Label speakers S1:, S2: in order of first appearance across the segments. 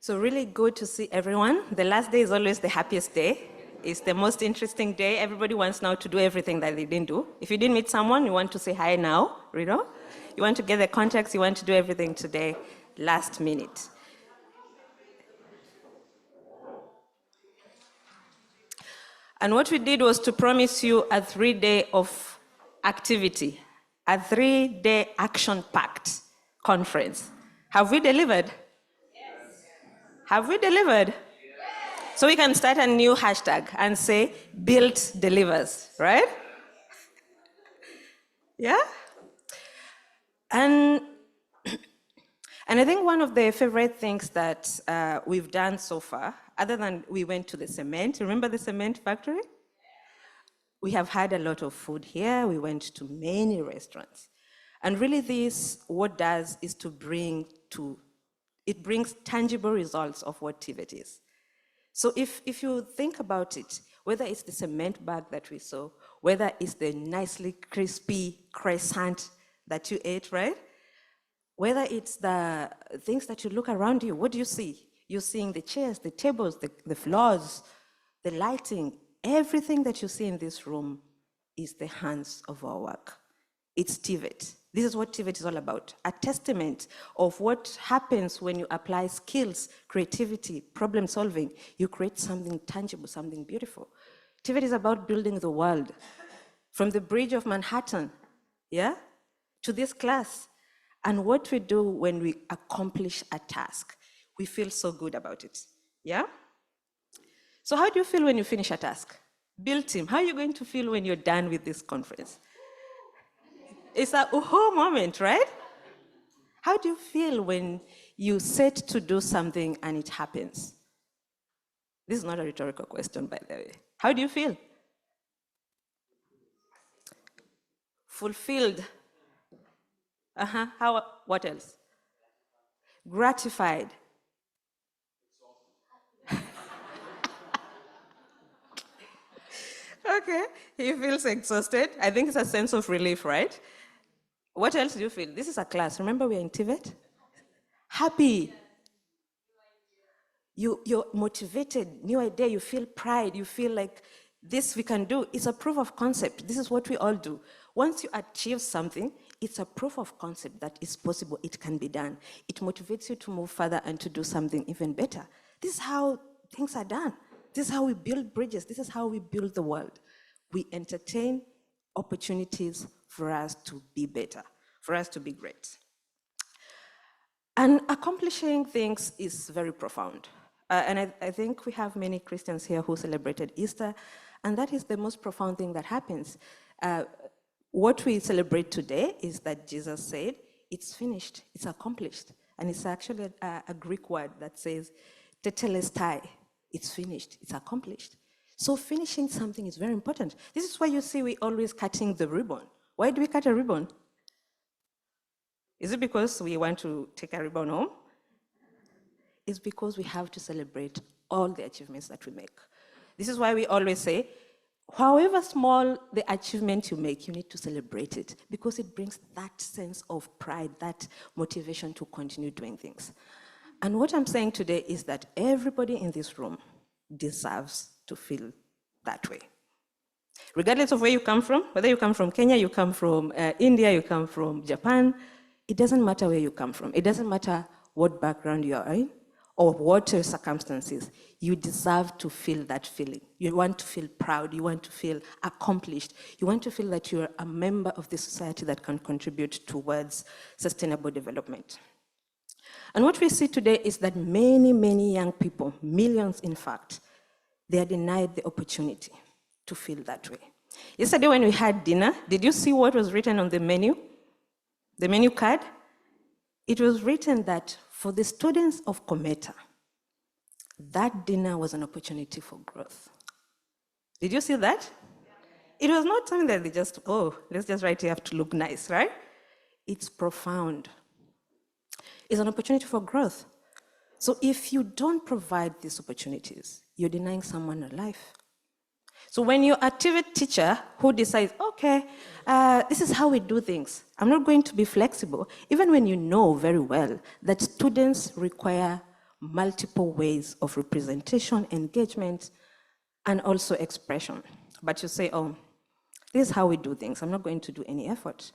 S1: So really good to see everyone. The last day is always the happiest day. It's the most interesting day. Everybody wants now to do everything that they didn't do. If you didn't meet someone, you want to say hi now, you know? You want to get the contacts, you want to do everything today, last minute. And what we did was to promise you a 3-day of activity, a 3-day action-packed conference. Have we delivered? Yes. Have we delivered? Yes. So we can start a new hashtag and say, BILT delivers, right? Yeah? And I think one of the favorite things that we've done so far, other than we went to the cement, remember the cement factory? We have had a lot of food here. We went to many restaurants. And really this, what does is it brings tangible results of what TVET is. So if you think about it, whether it's the cement bag that we saw, whether it's the nicely crispy croissant that you ate, right? Whether it's the things that you look around you, what do you see? You're seeing the chairs, the tables, the floors, the lighting. Everything that you see in this room is the hands of our work. It's TVET. This is what TVET is all about, a testament of what happens when you apply skills, creativity, problem solving. You create something tangible, something beautiful. TVET is about building the world. From the Bridge of Manhattan, yeah, to this class. And what we do when we accomplish a task, we feel so good about it, yeah? So how do you feel when you finish a task? BILT team, how are you going to feel when you're done with this conference? It's a ooh moment, right? How do you feel when you set to do something and it happens? This is not a rhetorical question, by the way. How do you feel? Fulfilled. What else? Gratified. Okay, he feels exhausted. I think it's a sense of relief, right? What else do you feel? This is a class. Remember, we're in TVET? Happy. You're motivated, new idea, you feel pride, you feel like this we can do. It's a proof of concept. This is what we all do. Once you achieve something, it's a proof of concept that it's possible, it can be done. It motivates you to move further and to do something even better. This is how things are done. This is how we build bridges. This is how we build the world. We entertain opportunities for us to be better, for us to be great. And accomplishing things is very profound. And I think we have many Christians here who celebrated Easter, and that is the most profound thing that happens. What we celebrate today is that Jesus said, it's finished, it's accomplished. And it's actually a Greek word that says, tetelestai, it's finished, it's accomplished. So finishing something is very important. This is why you see we always cutting the ribbon. Why do we cut a ribbon? Is it because we want to take a ribbon home? It's because we have to celebrate all the achievements that we make. This is why we always say, however small the achievement you make, you need to celebrate it because it brings that sense of pride, that motivation to continue doing things. And what I'm saying today is that everybody in this room deserves to feel that way. Regardless of where you come from, whether you come from Kenya, you come from India, you come from Japan, it doesn't matter where you come from. It doesn't matter what background you are in or what your circumstances. You deserve to feel that feeling. You want to feel proud. You want to feel accomplished. You want to feel that you're a member of the society that can contribute towards sustainable development. And what we see today is that many, many young people, millions in fact, they are denied the opportunity to feel that way. Yesterday when we had dinner, did you see what was written on the menu? The menu card? It was written that for the students of Cometa, that dinner was an opportunity for growth. Did you see that? It was not something that they just, oh, let's just write here to look nice, right? It's profound. It's an opportunity for growth. So if you don't provide these opportunities, you're denying someone a life. So when you're a TVET teacher who decides, okay, this is how we do things, I'm not going to be flexible, even when you know very well that students require multiple ways of representation, engagement, and also expression. But you say, oh, this is how we do things. I'm not going to do any effort.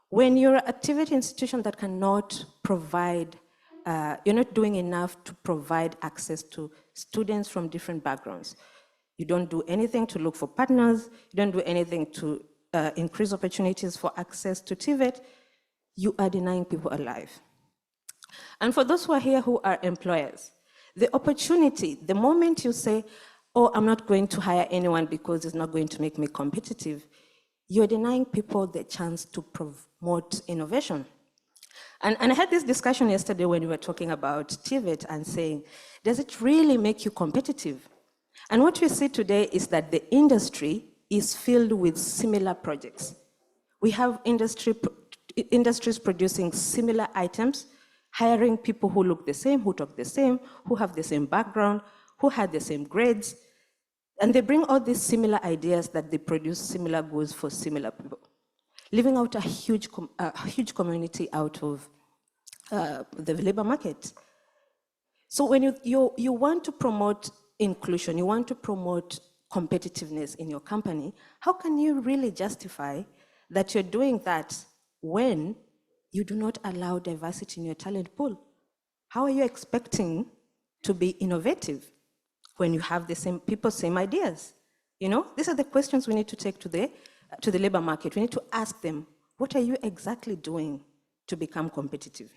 S1: When you're an activity institution that cannot provide, you're not doing enough to provide access to students from different backgrounds. You don't do anything to look for partners. You don't do anything to increase opportunities for access to TVET. You are denying people a life. And for those who are here who are employers, the opportunity, the moment you say, oh, I'm not going to hire anyone because it's not going to make me competitive, you're denying people the chance to promote innovation. And I had this discussion yesterday when we were talking about TVET and saying, does it really make you competitive? And what we see today is that the industry is filled with similar projects. We have industries producing similar items, hiring people who look the same, who talk the same, who have the same background, who had the same grades. And they bring all these similar ideas that they produce similar goods for similar people, leaving out a huge community out of the labor market. So when you want to promote inclusion, you want to promote competitiveness in your company, how can you really justify that you're doing that when you do not allow diversity in your talent pool? How are you expecting to be innovative when you have the same people, same ideas? You know, these are the questions we need to take to the labor market. We need to ask them, what are you exactly doing to become competitive?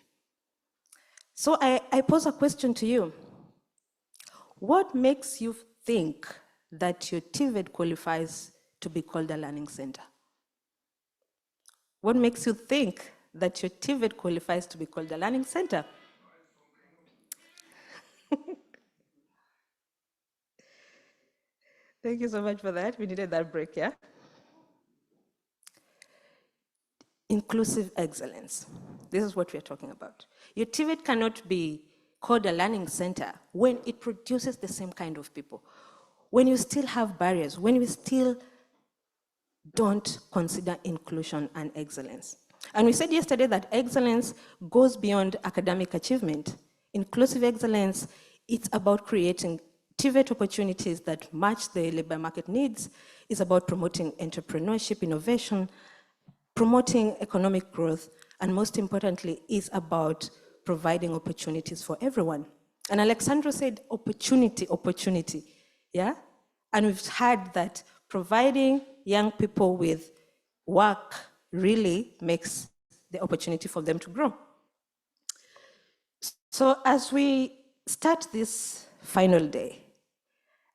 S1: So I pose a question to you. What makes you think that your TVET qualifies to be called a learning center? What makes you think that your TVET qualifies to be called a learning center? Thank you so much for that. We needed that break, yeah? Inclusive excellence. This is what we're talking about. Your TVET cannot be called a learning center when it produces the same kind of people, when you still have barriers, when you still don't consider inclusion and excellence. And we said yesterday that excellence goes beyond academic achievement. Inclusive excellence, it's about creating TVET opportunities that match the labor market needs. It's about promoting entrepreneurship, innovation, promoting economic growth, and most importantly, is about providing opportunities for everyone. And Alexandra said opportunity, yeah? And we've heard that providing young people with work really makes the opportunity for them to grow. So as we start this final day,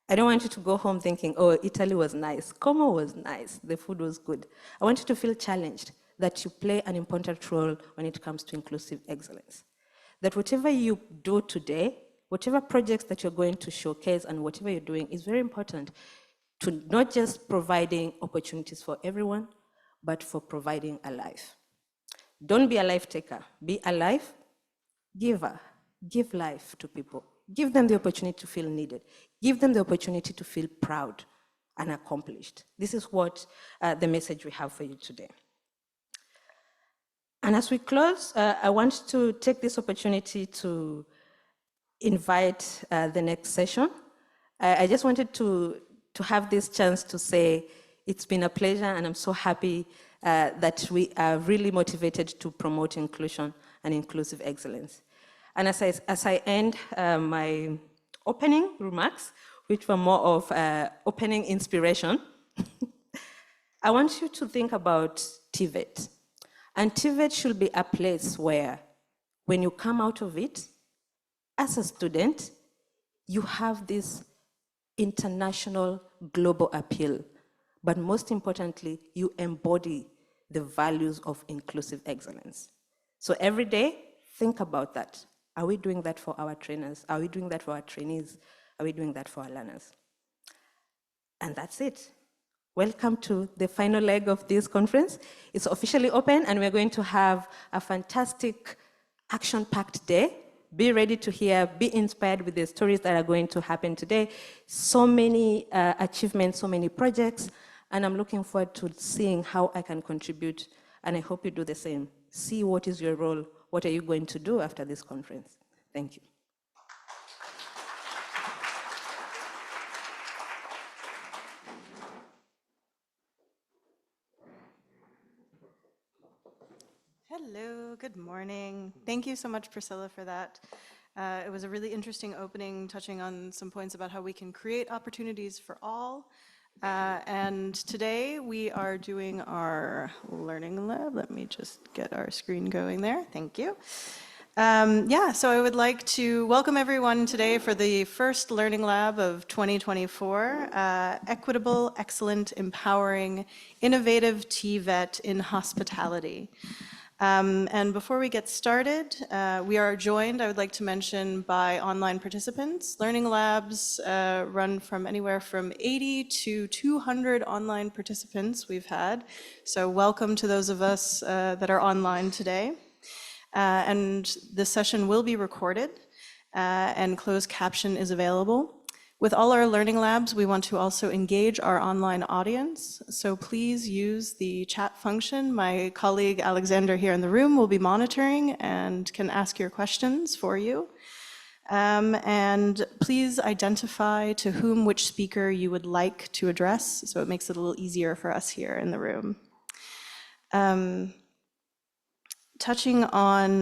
S1: I don't want you to go home thinking, oh, Italy was nice, Como was nice, the food was good. I want you to feel challenged that you play an important role when it comes to inclusive excellence. That whatever you do today, whatever projects that you're going to showcase and whatever you're doing is very important to not just providing opportunities for everyone, but for providing a life. Don't be a life taker, be a life giver. Give life to people. Give them the opportunity to feel needed. Give them the opportunity to feel proud and accomplished. This is what the message we have for you today. And as we close, I want to take this opportunity to invite the next session. I just wanted to have this chance to say it's been a pleasure, and I'm so happy that we are really motivated to promote inclusion and inclusive excellence. And as I end my opening remarks, which were more of opening inspiration, I want you to think about TVET. And TVET should be a place where, when you come out of it, as a student, you have this international, global appeal. But most importantly, you embody the values of inclusive excellence. So every day, think about that. Are we doing that for our trainers? Are we doing that for our trainees? Are we doing that for our learners? And that's it. Welcome to the final leg of this conference. It's officially open, and we're going to have a fantastic, action-packed day. Be ready to hear, be inspired with the stories that are going to happen today. So many achievements, so many projects, and I'm looking forward to seeing how I can contribute, and I hope you do the same. See what is your role, what are you going to do after this conference. Thank you.
S2: Hello, good morning. Thank you so much, Priscilla, for that. It was a really interesting opening, touching on some points about how we can create opportunities for all. And today we are doing our Learning Lab. Let me just get our screen going there. Thank you. So I would like to welcome everyone today for the first Learning Lab of 2024, Equitable, Excellent, Empowering, Innovative TVET in Hospitality. And before we get started, we are joined, I would like to mention, by online participants. Learning Labs run from anywhere from 80 to 200 online participants we've had. So welcome to those of us that are online today. And this session will be recorded and closed caption is available. With all our Learning Labs, we want to also engage our online audience. So please use the chat function. My colleague Alexander here in the room will be monitoring and can ask your questions for you. And please identify to whom which speaker you would like to address, so it makes it a little easier for us here in the room. Touching on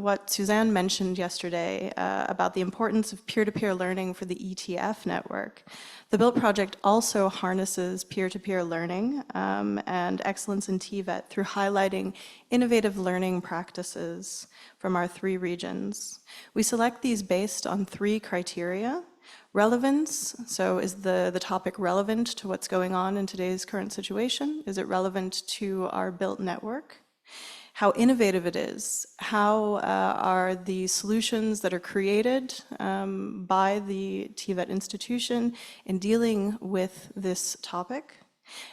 S2: what Suzanne mentioned yesterday about the importance of peer-to-peer learning for the ETF network, the BILT project also harnesses peer-to-peer learning and excellence in TVET through highlighting innovative learning practices from our 3 regions. We select these based on 3 criteria. Relevance, so is the topic relevant to what's going on in today's current situation? Is it relevant to our BILT network? How innovative it is, how are the solutions that are created by the TVET institution in dealing with this topic,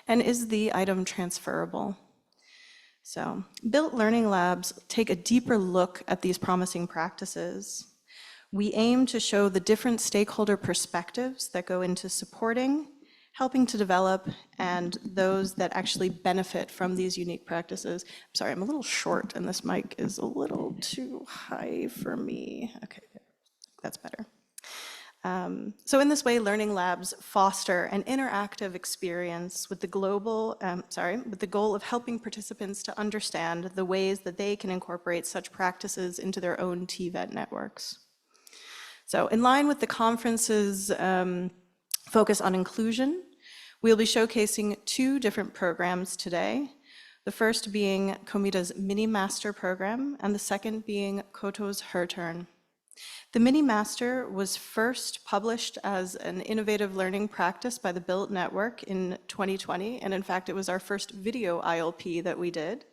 S2: and is the item transferable? So, BILT Learning Labs take a deeper look at these promising practices. We aim to show the different stakeholder perspectives that go into supporting, helping to develop, and those that actually benefit from these unique practices. I'm sorry, I'm a little short and this mic is a little too high for me. Okay, that's better. So in this way, Learning Labs foster an interactive experience with the with the goal of helping participants to understand the ways that they can incorporate such practices into their own TVET networks. So in line with the conference's focus on inclusion, we'll be showcasing 2 different programs today. The first being Cometa's MiniMaster program, and the second being KOTO's Her Turn. The MiniMaster was first published as an innovative learning practice by the BILT Network in 2020, and in fact, it was our first video ILP that we did.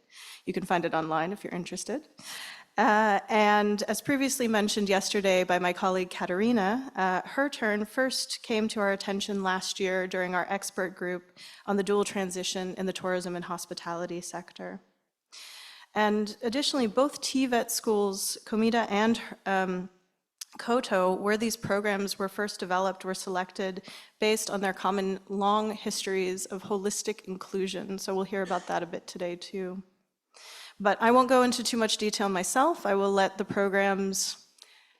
S2: You can find it online if you're interested. And as previously mentioned yesterday by my colleague Katerina, Her Turn first came to our attention last year during our expert group on the dual transition in the tourism and hospitality sector. And additionally, both TVET schools, Cometa and KOTO, where these programs were first developed, were selected based on their common long histories of holistic inclusion. So we'll hear about that a bit today too. But I won't go into too much detail myself. I will let the programs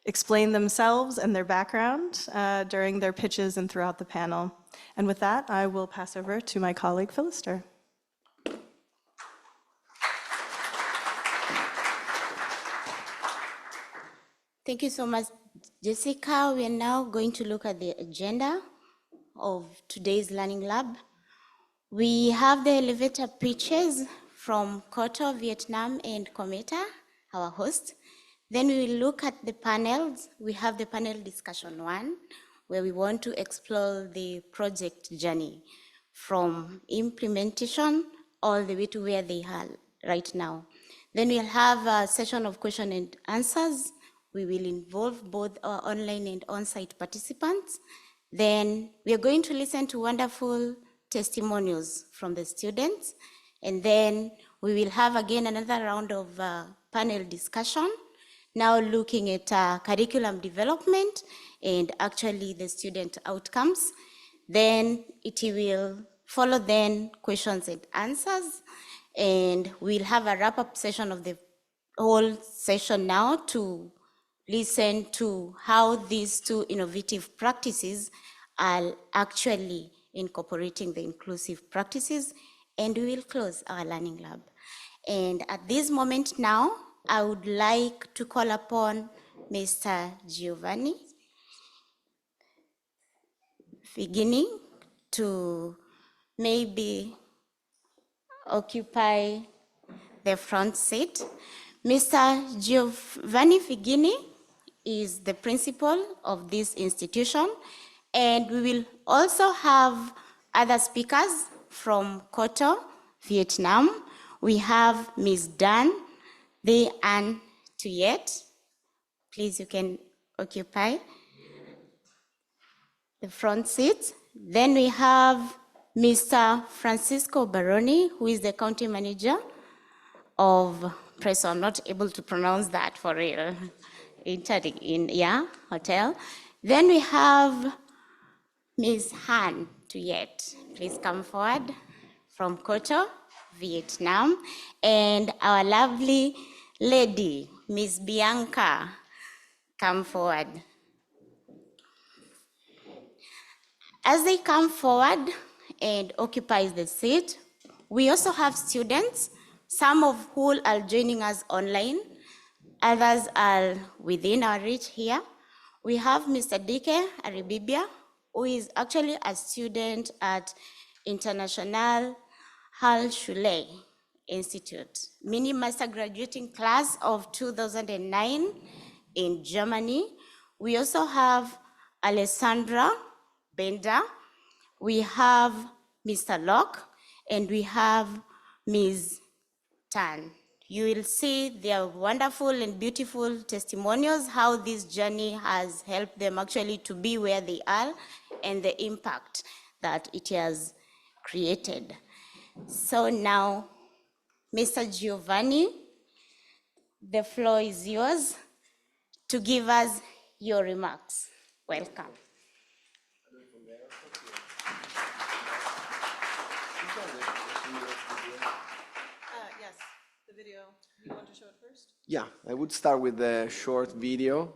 S2: explain themselves and their background during their pitches and throughout the panel. And with that, I will pass over to my colleague, Philister.
S3: Thank you so much, Jessica. We are now going to look at the agenda of today's Learning Lab. We have the elevator pitches from KOTO, Vietnam, and Cometa, our host. Then we will look at the panels. We have the panel discussion 1, where we want to explore the project journey from implementation all the way to where they are right now. Then we'll have a session of question and answers. We will involve both our online and on-site participants. Then we are going to listen to wonderful testimonials from the students. And then we will have again another round of panel discussion, now looking at curriculum development and actually the student outcomes. Then it will follow then questions and answers. And we'll have a wrap-up session of the whole session now to listen to how these 2 innovative practices are actually incorporating the inclusive practices, and we will close our Learning Lab. And at this moment now, I would like to call upon Mr. Giovanni Figini to maybe occupy the front seat. Mr. Giovanni Figini is the principal of this institution, and we will also have other speakers from KOTO, Vietnam. We have Ms. Dan An Tuyet. Please, you can occupy the front seat. Then we have Mr. Francisco Baroni, who is the county manager of Preso. I'm not able to pronounce that for real. Hotel. Then we have Ms. Han Tuyet. Please come forward from KOTO, Vietnam. And our lovely lady, Ms. Bianca, come forward. As they come forward and occupy the seat, we also have students, some of whom are joining us online, others are within our reach here. We have Mr. Dike Aribibia, who is actually a student at International Hochschule Institute, MiniMaster graduating class of 2009 in Germany. We also have Alessandra Bender, we have Mr. Locke, and we have Ms. Tan. You will see their wonderful and beautiful testimonials, how this journey has helped them actually to be where they are and the impact that it has created. So now, Mr. Giovanni, the floor is yours to give us your remarks. Welcome.
S2: Yes, the video. You want to show it first?
S4: Yeah, I would start with a short video.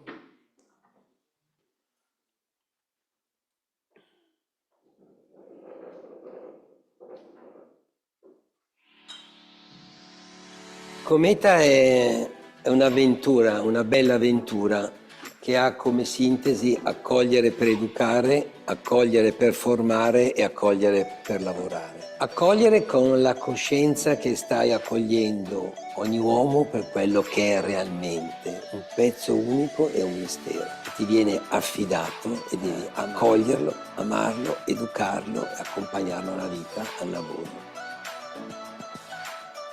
S5: Cometa è un'avventura, una bella avventura che ha come sintesi accogliere per educare, accogliere per formare e accogliere per lavorare. Accogliere con la coscienza che stai accogliendo ogni uomo per quello che è realmente, un pezzo unico e un mistero. Ti viene affidato e devi accoglierlo, amarlo, educarlo e accompagnarlo alla vita, al lavoro.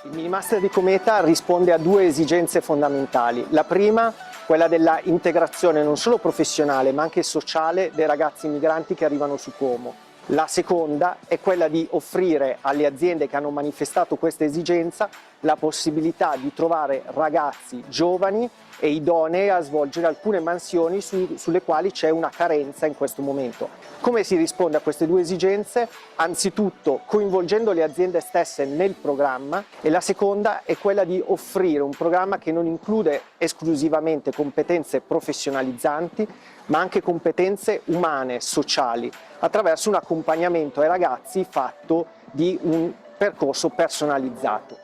S6: Il MiniMaster di Cometa risponde a due esigenze fondamentali. La prima, quella della integrazione non solo professionale ma anche sociale dei ragazzi migranti che arrivano su Como. La seconda è quella di offrire alle aziende che hanno manifestato questa esigenza la possibilità di trovare ragazzi giovani e idonei a svolgere alcune mansioni sulle quali c'è una carenza in questo momento. Come si risponde a queste due esigenze? Anzitutto coinvolgendo le aziende stesse nel programma, e la seconda è quella di offrire un programma che non include esclusivamente competenze professionalizzanti, ma anche competenze umane, sociali, attraverso un accompagnamento ai ragazzi fatto di un percorso personalizzato.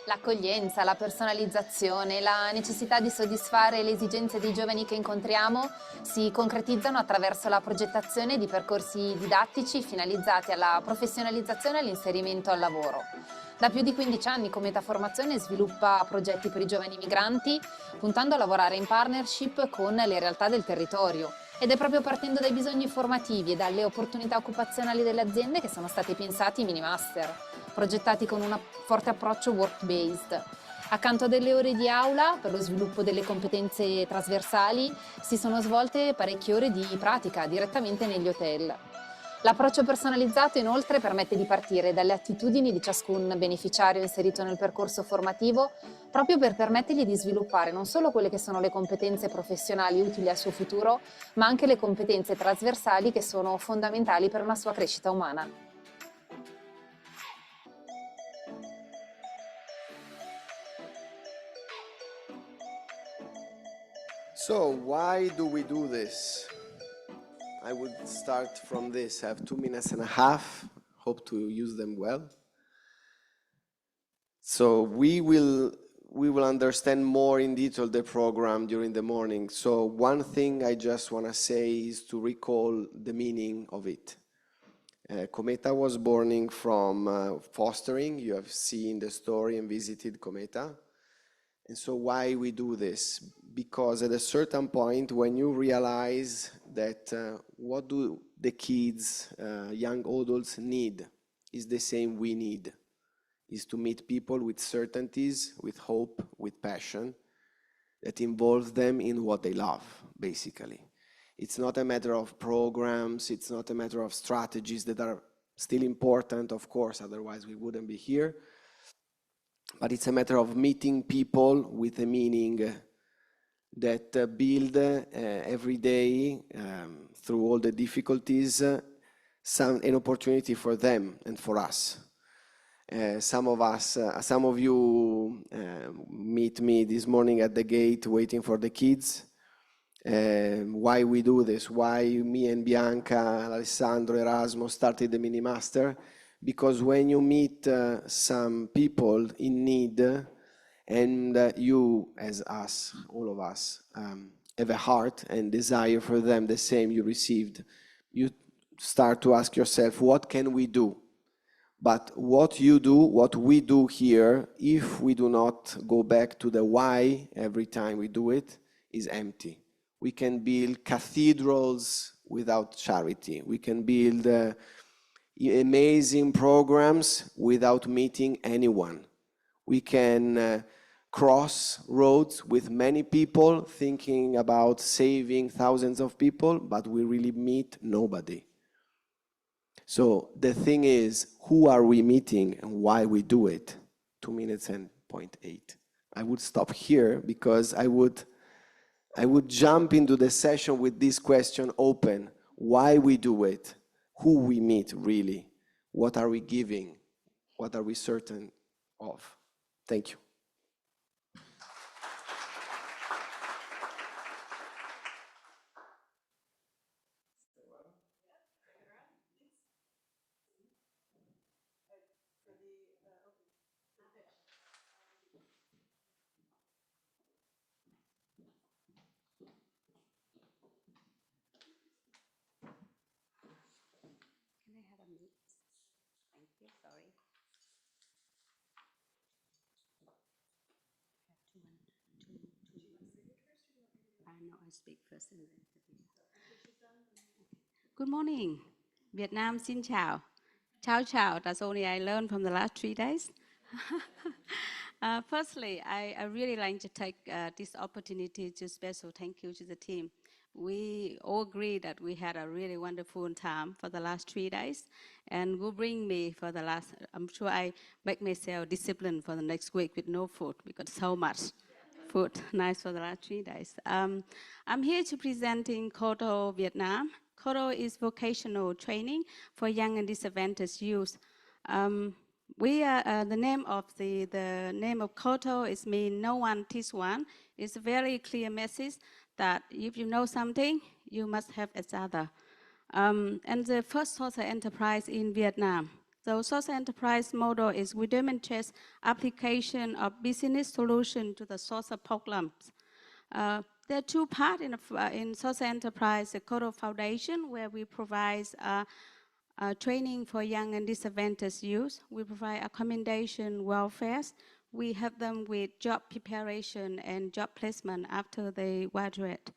S7: L'accoglienza, la personalizzazione, la necessità di soddisfare le esigenze dei giovani che incontriamo si concretizzano attraverso la progettazione di percorsi didattici finalizzati alla professionalizzazione e all'inserimento al lavoro. Da più di 15 anni Cometa Formazione sviluppa progetti per i giovani migranti, puntando a lavorare in partnership con le realtà del territorio. Ed è proprio partendo dai bisogni formativi e dalle opportunità occupazionali delle aziende che sono stati pensati i MiniMaster, progettati con un forte approccio work-based. Accanto a delle ore di aula per lo sviluppo delle competenze trasversali si sono svolte parecchie ore di pratica direttamente negli hotel. L'approccio personalizzato inoltre permette di partire dalle attitudini di ciascun beneficiario inserito nel percorso formativo, proprio per permettergli di sviluppare non solo quelle che sono le competenze professionali utili al suo futuro, ma anche le competenze trasversali che sono fondamentali per una sua crescita umana.
S4: So, why do we do this? I would start from this. I have 2.5 minutes. Hope to use them well. So we will understand more in detail the program during the morning. So one thing I just want to say is to recall the meaning of it. Cometa was born from fostering. You have seen the story and visited Cometa. And so why we do this? Because at a certain point, when you realize that what do the kids, young adults need is the same we need, is to meet people with certainties, with hope, with passion, that involve them in what they love, basically. It's not a matter of programs, it's not a matter of strategies that are still important, of course, otherwise we wouldn't be here. But it's a matter of meeting people with a meaning that build every day, through all the difficulties, an opportunity for them and for us. Some of you meet me this morning at the gate waiting for the kids. Why we do this, why me and Bianca, Alessandro, Erasmo started the MiniMaster, because when you meet some people in need, and you, as us, all of us, have a heart and desire for them the same you received, you start to ask yourself, what can we do? But what you do, what we do here, if we do not go back to the why every time we do it, is empty. We can build cathedrals without charity. We can build amazing programs without meeting anyone. We can cross roads with many people thinking about saving thousands of people, but we really meet nobody. So the thing is, who are we meeting and why we do it? 2 minutes and 0.8. I would stop here because I would jump into the session with this question open. Why we do it? Who we meet really? What are we giving? What are we certain of? Thank you.
S8: I speak first. Good morning, Vietnam. Xin chào. Ciao, ciao. That's only I learned from the last 3 days. Firstly, I really like to take this opportunity to special thank you to the team. We all agree that we had a really wonderful time for the last 3 days, and will bring me for the last. I'm sure I make myself disciplined for the next week with no food because so much food nice for the last 3 days. I'm here to presenting KOTO Vietnam. KOTO is vocational training for young and disadvantaged youth. The name of KOTO is mean no one teach one. It's a very clear message that if you know something, you must have each other. And the first social enterprise in Vietnam. The social enterprise model is we demonstrate application of business solution to the social problems. There are two parts in social enterprise, the KOTO Foundation, where we provide training for young and disadvantaged youth. We provide accommodation, welfare. We help them with job preparation and job placement after they graduate.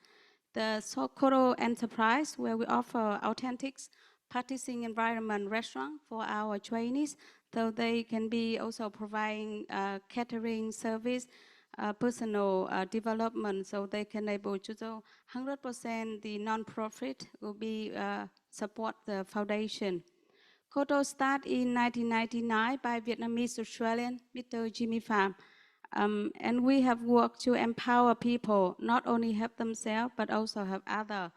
S8: The KOTO Enterprise, where we offer authentic practicing environment restaurant for our trainees, so they can be also providing catering service, personal development, so they can able to do 100% the non-profit will be support the foundation. KOTO started in 1999 by Vietnamese Australian Mr. Jimmy Pham. And we have worked to empower people, not only help themselves, but also help others.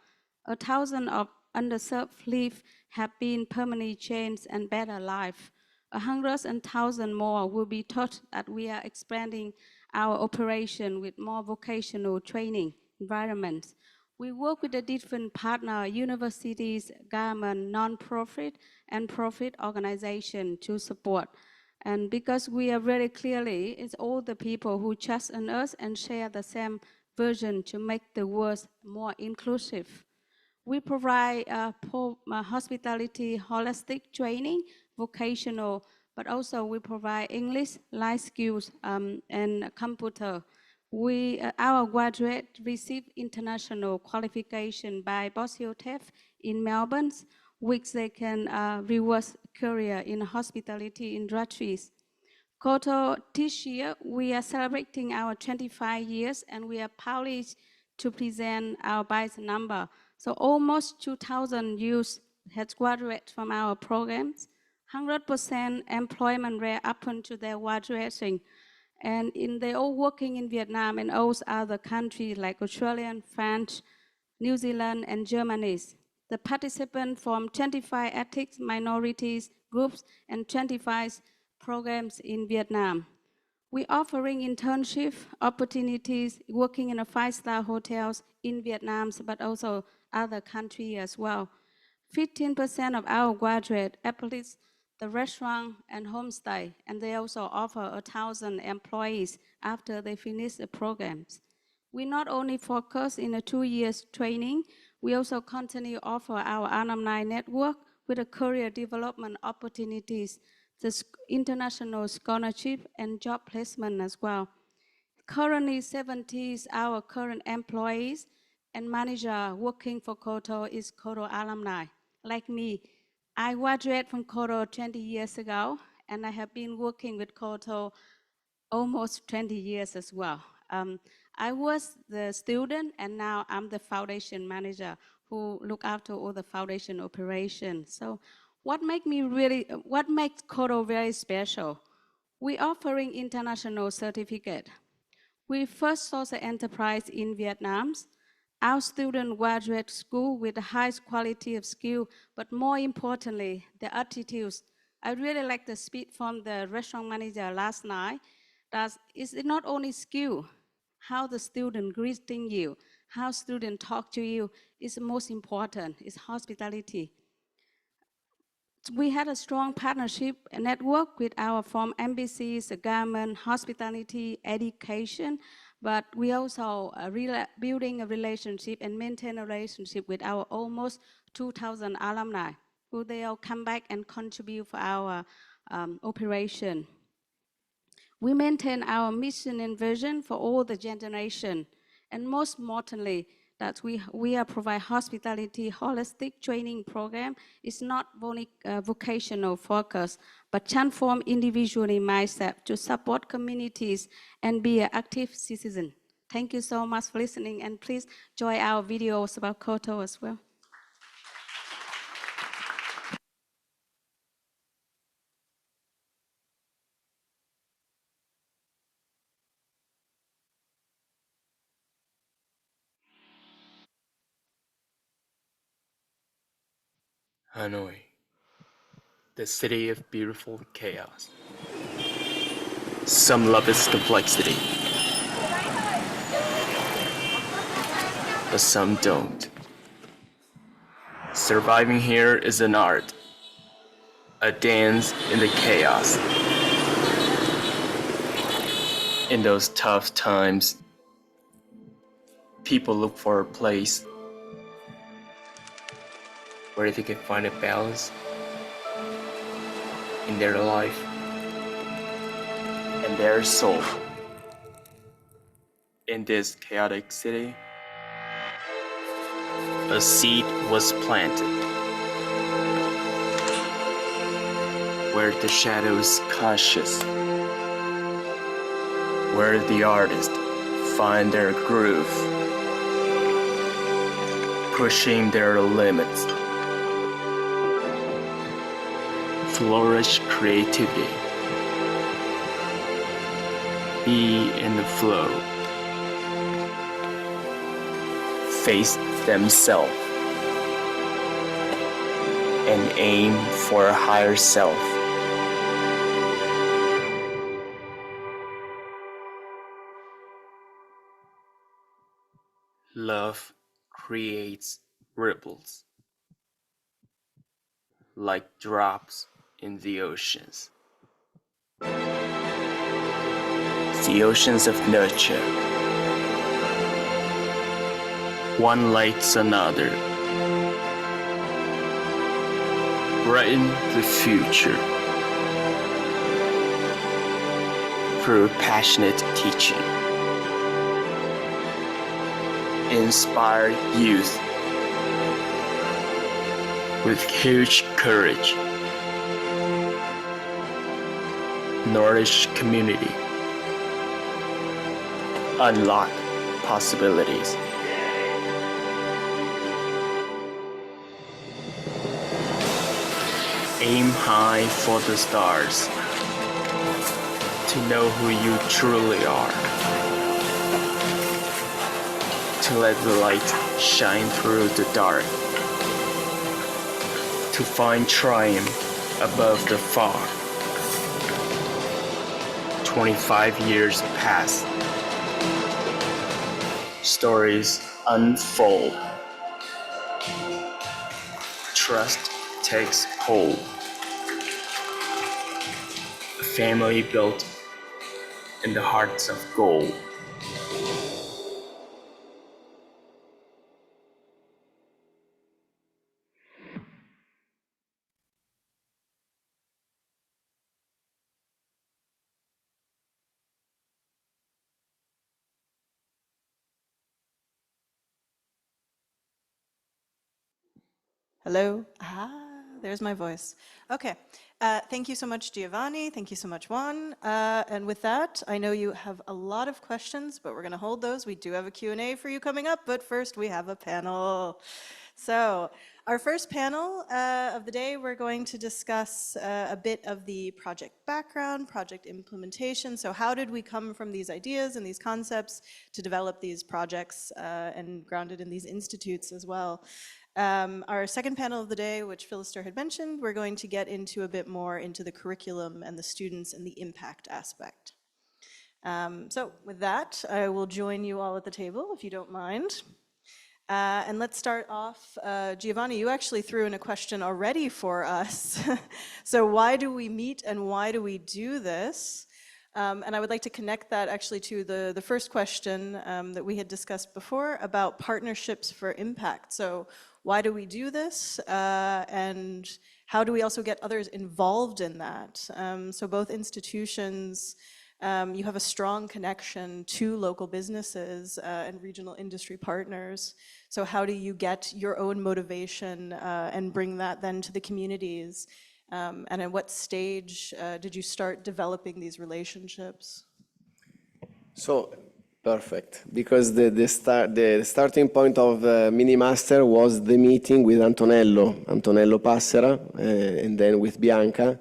S8: 1,000 of underserved lives have been permanently changed and better life. 100,000 more will be taught that we are expanding our operation with more vocational training environments. We work with the different partner, universities, government, non-profit, and profit organizations to support. And because we are very clearly, it's all the people who trust in us and share the same vision to make the world more inclusive. We provide hospitality, holistic training, vocational, but also we provide English, life skills, and computer. Our graduates receive international qualification by BOSIOTEF in Melbourne, which they can reverse career in hospitality industries. KOTO, this year, we are celebrating our 25 years and we are proud to present our batch number. So almost 2,000 youth has graduated from our programs, 100% employment rate up until their graduation. And they're all working in Vietnam and also other countries like Australia, France, New Zealand, and Germany. The participants from 25 ethnic minorities groups and 25 programs in Vietnam. We're offering internship opportunities, working in a 5-star hotels in Vietnam, but also other countries as well. 15% of our graduates applicants the restaurant and homestay, and they also offer 1,000 employees after they finish the programs. We not only focus in a 2 years training, we also continue to offer our alumni network with a career development opportunities, the international scholarship and job placement as well. Currently, 70 our current employees and manager working for KOTO is KOTO alumni. Like me, I graduated from KOTO 20 years ago, and I have been working with KOTO almost 20 years as well. I was the student, and now I'm the foundation manager who look after all the foundation operations. So what makes KOTO very special? We're offering international certificate. We first saw the enterprise in Vietnam. Our students graduate school with the highest quality of skill, but more importantly, the attitudes. I really like the speech from the restaurant manager last night. That is not only skill, how the student greeting you, how student talk to you is the most important, is hospitality. We had a strong partnership network with our from embassies, the government, hospitality, education, but we also building a relationship and maintain a relationship with our almost 2,000 alumni, who they all come back and contribute for our operation. We maintain our mission and vision for all the generation, and most importantly, that we are provide hospitality holistic training program. It's not only vocational focus, but transform individually mindset to support communities and be an active citizen. Thank you so much for listening, and please enjoy our videos about KOTO as well.
S9: Hanoi, the city of beautiful chaos. Some love its complexity, but some don't. Surviving here is an art, a dance in the chaos. In those tough times, people look for a place where they can find a balance in their life and their soul. In this chaotic city, a seed was planted where the shadows conscious, where the artists find their groove, pushing their limits. Flourish creativity. Be in the flow. Face themselves and aim for a higher self. Love creates ripples like drops in the oceans. The oceans of nurture. One lights another. Brighten the future through passionate teaching. Inspire youth with huge courage. Nourish community. Unlock possibilities. Aim high for the stars to know who you truly are. To let the light shine through the dark. To find triumph above the far. 25 years pass. Stories unfold. Trust takes hold. A family built in the hearts of gold.
S2: Hello? There's my voice. Okay. Thank you so much, Giovanni. Thank you so much, Juan. And with that, I know you have a lot of questions, but we're going to hold those. We do have a Q&A for you coming up, but first we have a panel. So our first panel of the day, we're going to discuss a bit of the project background, project implementation. So how did we come from these ideas and these concepts to develop these projects and grounded in these institutes as well? Our second panel of the day, which Philister had mentioned, we're going to get into a bit more into the curriculum and the students and the impact aspect. So with that, I will join you all at the table, if you don't mind. And let's start off, Giovanni, you actually threw in a question already for us. So why do we meet and why do we do this? And I would like to connect that actually to the first question that we had discussed before about partnerships for impact. So why do we do this? And how do we also get others involved in that? So both institutions, you have a strong connection to local businesses and regional industry partners. So how do you get your own motivation and bring that then to the communities? And at what stage did you start developing these relationships?
S4: So, perfect, because the starting point of MiniMaster was the meeting with Antonello Passera, and then with Bianca,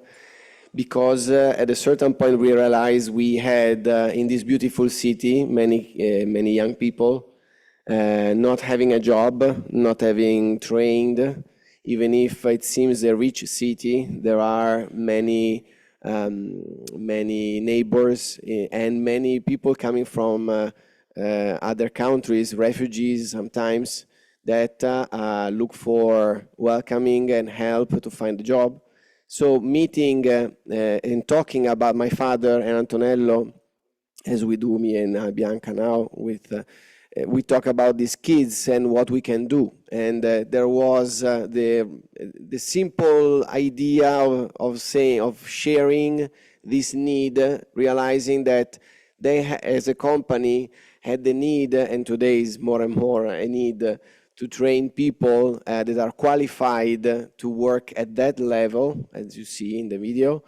S4: because at a certain point we realized we had in this beautiful city many young people not having a job, not having trained. Even if it seems a rich city, there are many neighbors and many people coming from other countries, refugees sometimes, that look for welcoming and help to find a job. So meeting and talking about my father and Antonello, as we do, me and Bianca now, we talk about these kids and what we can do. And there was the simple idea of sharing this need, realizing that they, as a company, had the need, and today is more and more a need, to train people that are qualified to work at that level, as you see in the video.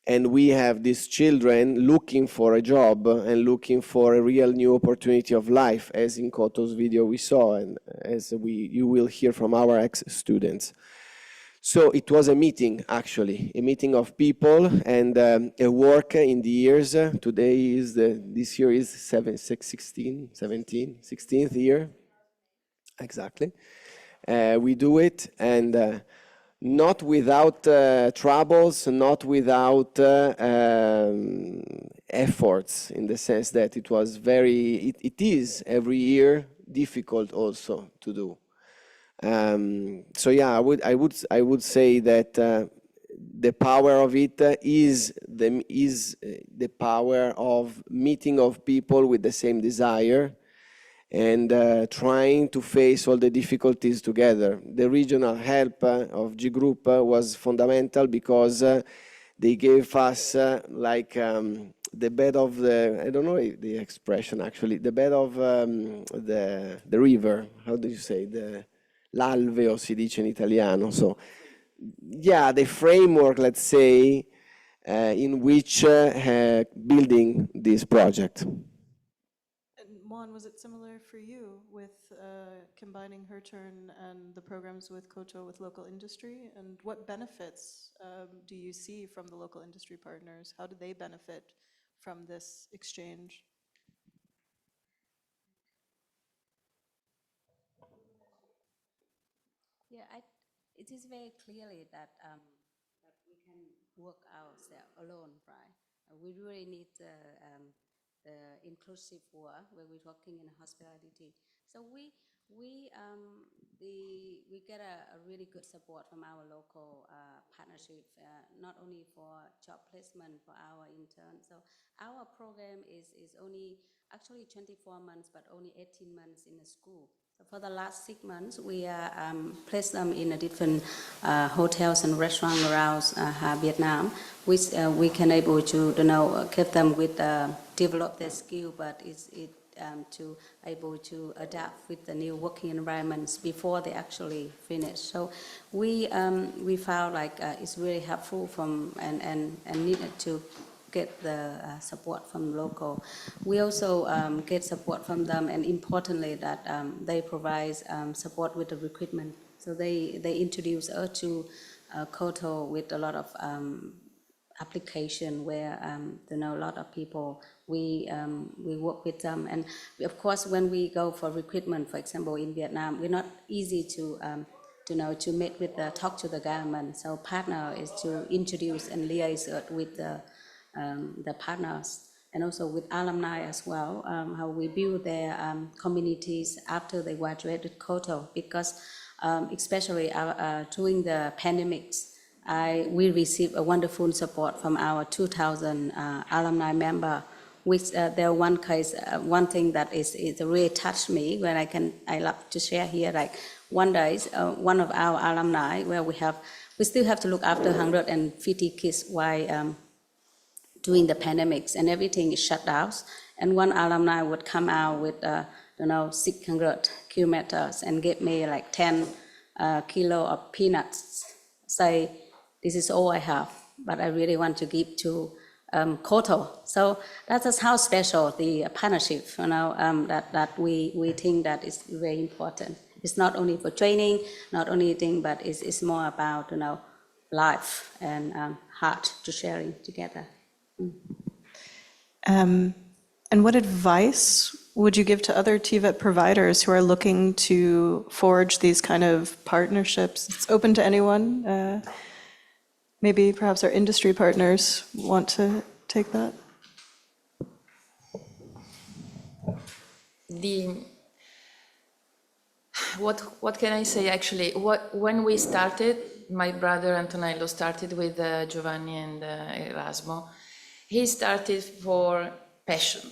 S4: And we have these children looking for a job and looking for a real new opportunity of life, as in KOTO's video we saw, and as you will hear from our ex-students. So it was a meeting, actually, a meeting of people and a work in the years. Today is this year is 16th year. Exactly. We do it, and not without troubles, not without efforts, in the sense that it was it is every year difficult also to do. So yeah, I would say that the power of it is the power of meeting of people with the same desire and trying to face all the difficulties together. The regional help of G Group was fundamental because they gave us the bed of the, I don't know the expression actually, the bed of the river, how do you say, l'alveo si dice in italiano, so yeah, the framework, let's say, in which building this project.
S2: And Juan, was it similar for you with combining Her Turn and the programs with KOTO with local industry? And what benefits do you see from the local industry partners? How do they benefit from this exchange?
S10: Yeah, it is very clearly that that we can work ourselves alone, right? We really need the inclusive work where we're working in hospitality. So we get a really good support from our local partnership, not only for job placement for our interns. So our program is only actually 24 months, but only 18 months in the school. So for the last 6 months, we placed them in a different hotels and restaurants around Vietnam, which we can able to keep them with develop their skill, but to able to adapt with the new working environments before they actually finish. So we found like it's really helpful from and needed to get the support from local. We also get support from them, and importantly that they provide support with the recruitment. So they introduce us to KOTO with a lot of application where a lot of people we work with them, and of course when we go for recruitment, for example in Vietnam, we're not easy to meet with talk to the government. So partner is to introduce and liaise with the partners, and also with alumni as well, how we build their communities after they graduate with KOTO, because especially during the pandemics, we received a wonderful support from our 2,000 alumni member, which there one case, one thing that is really touched me, where I love to share here. Like one day, one of our alumni, where we still have to look after 150 kids while during the pandemics, and everything is shut down. And one alumni would come out with 600 kilometers and give me like 10 kilo of peanuts. Say, this is all I have, but I really want to give to KOTO. So that's just how special the partnership, that we think that is very important. It's not only for training, not only thing, but it's more about life and heart to sharing together.
S2: And what advice would you give to other TVET providers who are looking to forge these kind of partnerships? It's open to anyone. Maybe perhaps our industry partners want to take that.
S11: What can I say actually? When we started, my brother Antonello started with Giovanni and Erasmo. He started for passion,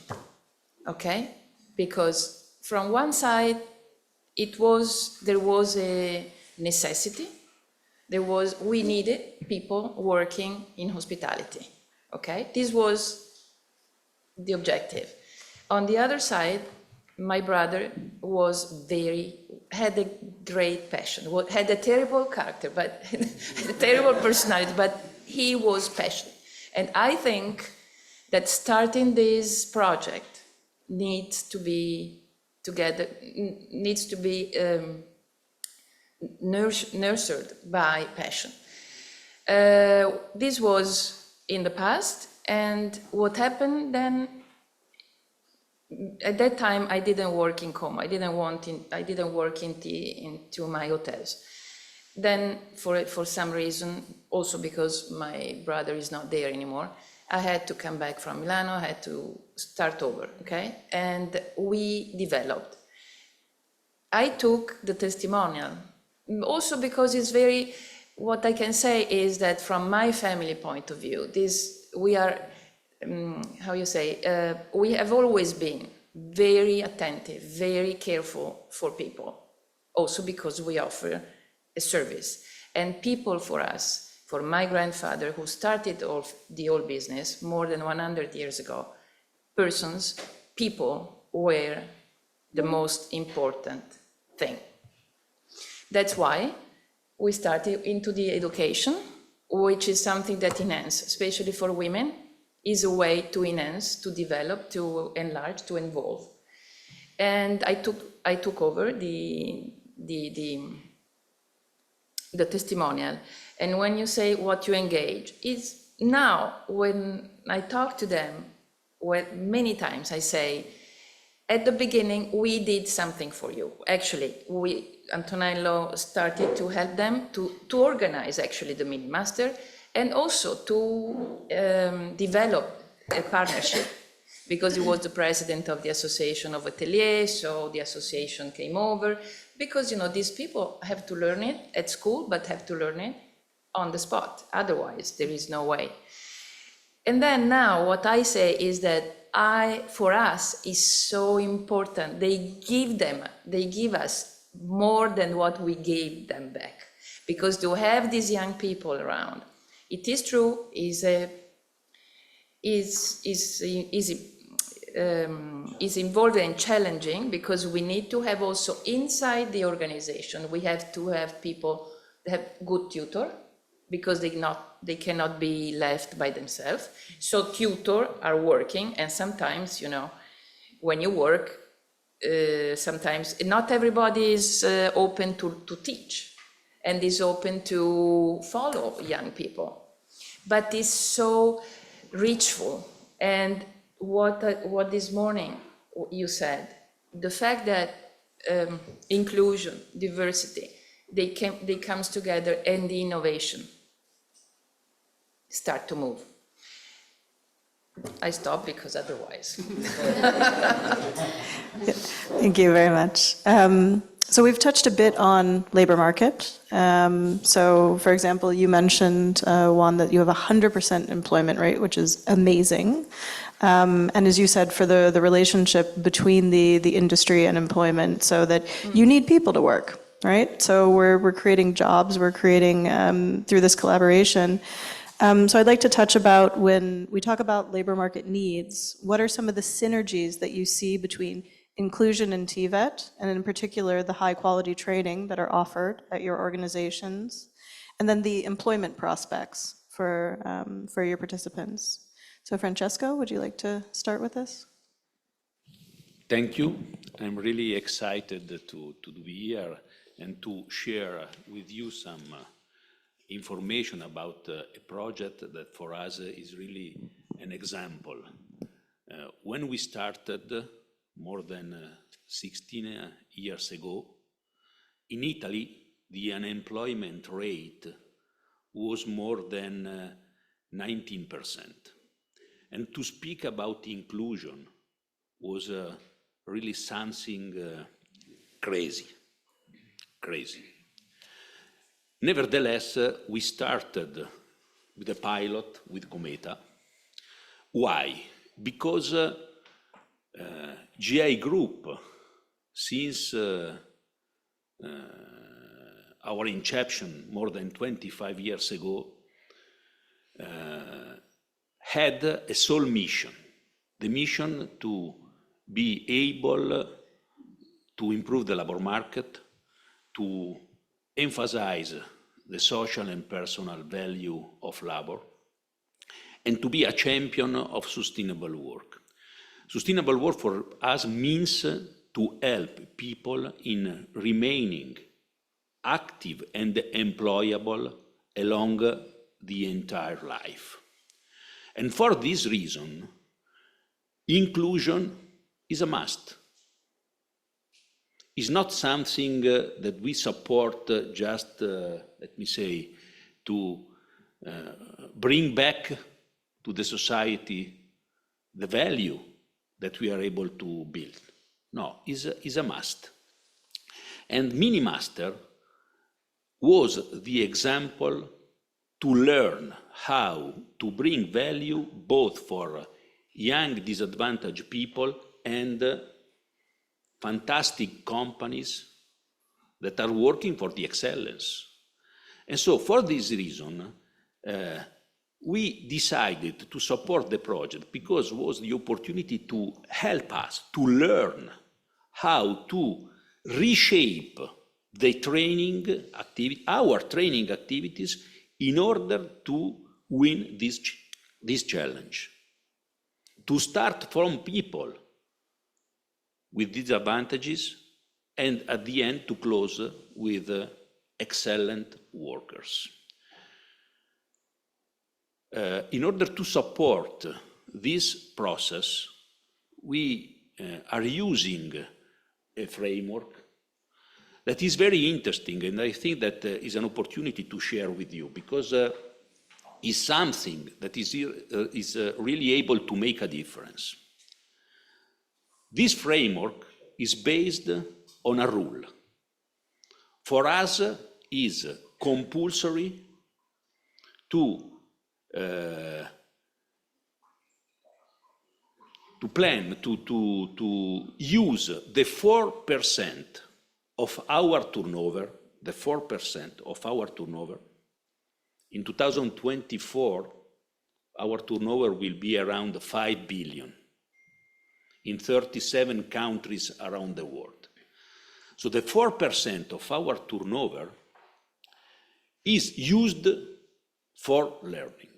S11: okay? Because from one side, there was a necessity. We needed people working in hospitality, okay? This was the objective. On the other side, my brother had a great passion, had a terrible character, but a terrible personality, but he was passionate. And I think that starting this project needs to be nurtured by passion. This was in the past, and what happened then, at that time I didn't work in Como, I didn't work into my hotels. Then for some reason, also because my brother is not there anymore, I had to come back from Milano, I had to start over, okay? And we developed. I took the testimonial, also because it's very what I can say is that from my family point of view, we are, we have always been very attentive, very careful for people, also because we offer a service. And people for us, for my grandfather who started the whole business more than 100 years ago, people were the most important thing. That's why we started into the education, which is something that enhances, especially for women, is a way to enhance, to develop, to enlarge, to involve. And I took over the testimonial. And when you say what you engage, is now when I talk to them, many times I say, at the beginning, we did something for you. Actually, Antonello started to help them to organize actually the MiniMaster and also to develop a partnership, because he was the president of the Association of Ateliers, so the association came over, because these people have to learn it at school, but have to learn it on the spot. Otherwise, there is no way. And then now what I say is that for us is so important. They give us more than what we gave them back, because to have these young people around, it is true, is involved and challenging, because we need to have also inside the organization, we have to have people that have good tutor, because they cannot be left by themselves. So tutors are working, and sometimes, when you work, sometimes not everybody is open to teach and is open to follow young people. But it's so richful. And what this morning you said, the fact that inclusion, diversity, they comes together, and the innovation start to move. I stop because otherwise.
S2: Thank you very much. So we've touched a bit on labor market. So for example, you mentioned, Juan, that you have 100% employment rate, which is amazing. And as you said, for the relationship between the industry and employment, so that you need people to work, right? So we're creating jobs, we're creating through this collaboration. So I'd like to touch about, when we talk about labor market needs, what are some of the synergies that you see between inclusion and TVET, and in particular the high quality training that are offered at your organizations, and then the employment prospects for your participants. So Francesco, would you like to start with this?
S12: Thank you. I'm really excited to be here and to share with you some information about a project that for us is really an example. When we started more than 16 years ago, in Italy, the unemployment rate was more than 19%. And to speak about inclusion was really something crazy. Nevertheless, we started with a pilot with Cometa. Why? Because GI Group, since our inception more than 25 years ago, had a sole mission, the mission to be able to improve the labor market, to emphasize the social and personal value of labor, and to be a champion of sustainable work. Sustainable work for us means to help people in remaining active and employable along the entire life. And for this reason, inclusion is a must. It's not something that we support just, let me say, to bring back to the society the value that we are able to build. No, is a must. And MiniMaster was the example to learn how to bring value both for young disadvantaged people and fantastic companies that are working for the excellence. And so for this reason, we decided to support the project because it was the opportunity to help us to learn how to reshape the training activity, our training activities, in order to win this challenge. To start from people with disadvantages and at the end to close with excellent workers. In order to support this process, we are using a framework that is very interesting, and I think that is an opportunity to share with you, because it's something that is really able to make a difference. This framework is based on a rule. For us, is compulsory to plan to use the 4% of our turnover, the 4% of our turnover. In 2024, our turnover will be around 5 billion in 37 countries around the world. So the 4% of our turnover is used for learning.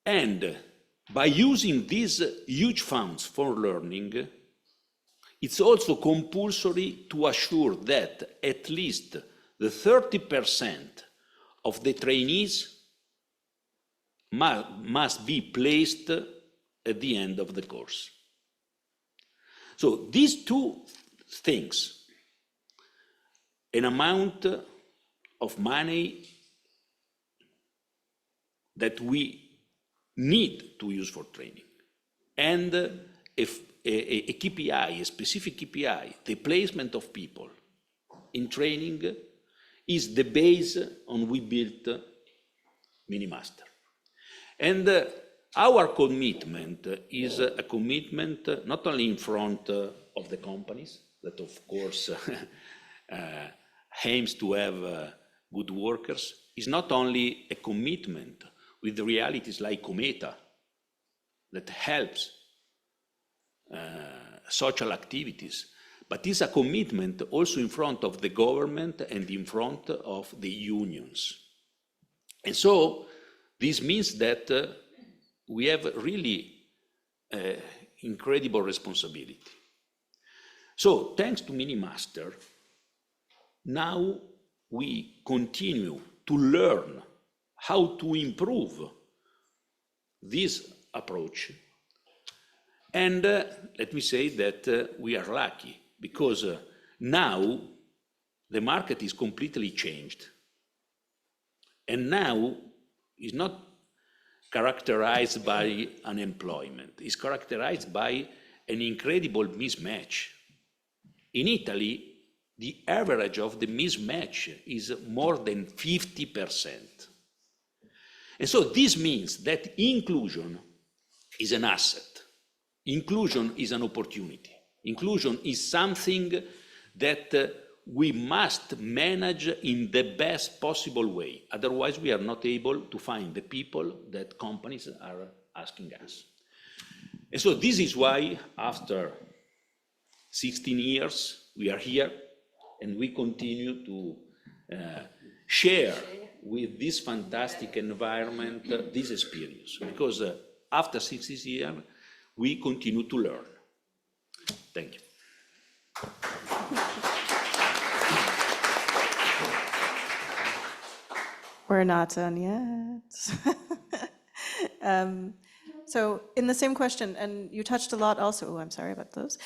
S12: And by using these huge funds for learning, it's also compulsory to assure that at least the 30% of the trainees must be placed at the end of the course. So these two things, an amount of money that we need to use for training, and a KPI, a specific KPI, the placement of people in training, is the base on which we built MiniMaster. And our commitment is a commitment not only in front of the companies, that of course aims to have good workers, is not only a commitment with realities like Cometa that helps social activities, but is a commitment also in front of the government and in front of the unions. And so this means that we have really incredible responsibility. So thanks to MiniMaster, now we continue to learn how to improve this approach. And let me say that we are lucky, because now the market is completely changed. And now is not characterized by unemployment, it's characterized by an incredible mismatch. In Italy, the average of the mismatch is more than 50%. And so this means that inclusion is an asset. Inclusion is an opportunity. Inclusion is something that we must manage in the best possible way. Otherwise, we are not able to find the people that companies are asking us. And so this is why, after 16 years, we are here, and we continue to share with this fantastic environment this experience. Because after 16 years, we continue to learn. Thank you.
S2: We're not done yet. So in the same question, and you touched a lot also, I'm sorry about those,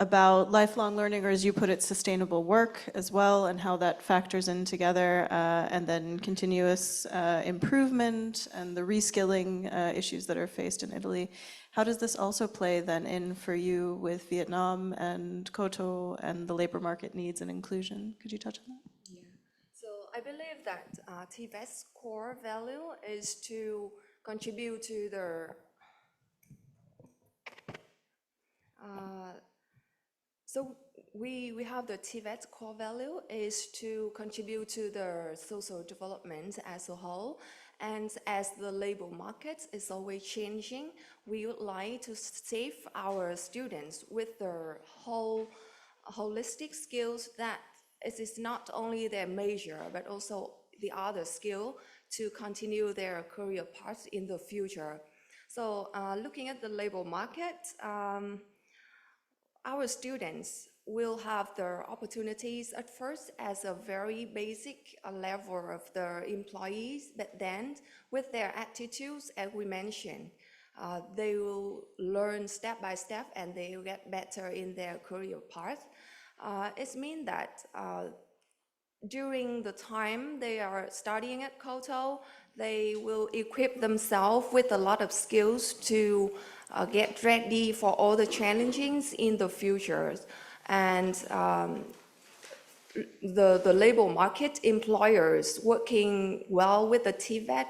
S2: about lifelong learning, or as you put it, sustainable work as well, and how that factors in together, and then continuous improvement and the reskilling issues that are faced in Italy. How does this also play then in for you with Vietnam and KOTO and the labor market needs and inclusion? Could you touch on that?
S13: So I believe that TVET's core value is to contribute to the so we have the TVET core value is to contribute to the social development as a whole. And as the labor market is always changing, we would like to save our students with their holistic skills that it is not only their major, but also the other skill to continue their career path in the future. So looking at the labor market, our students will have their opportunities at first as a very basic level of the employees, but then with their attitudes, as we mentioned, they will learn step by step and they will get better in their career path. It means that during the time they are studying at KOTO, they will equip themselves with a lot of skills to get ready for all the challenges in the future. And the labor market employers working well with the TVET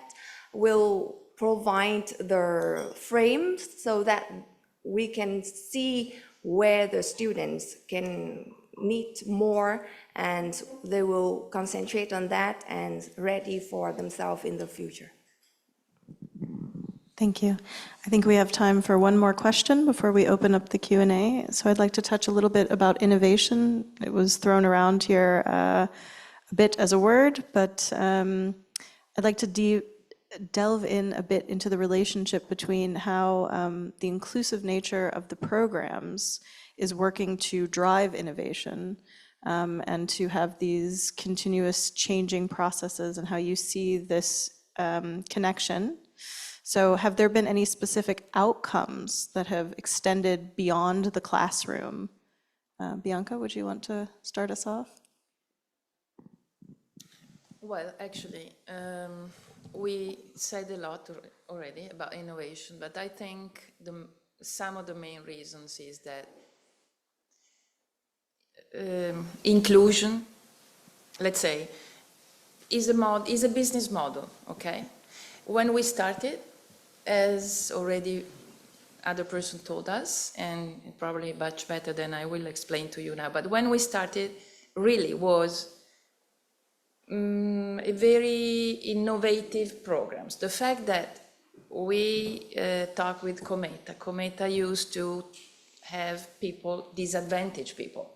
S13: will provide the frames so that we can see where the students can need more, and they will concentrate on that and ready for themselves in the future.
S2: Thank you. I think we have time for one more question before we open up the Q&A. So I'd like to touch a little bit about innovation. It was thrown around here a bit as a word, but I'd like to delve in a bit into the relationship between how the inclusive nature of the programs is working to drive innovation and to have these continuous changing processes, and how you see this connection. So have there been any specific outcomes that have extended beyond the classroom? Bianca, would you want to start us off?
S11: Well, actually, we said a lot already about innovation, but I think some of the main reasons is that inclusion, let's say, is a business model, okay? When we started, as already other person told us, and probably much better than I will explain to you now, but when we started, really was a very innovative programs. The fact that we talked with Cometa. Cometa used to have people, disadvantaged people.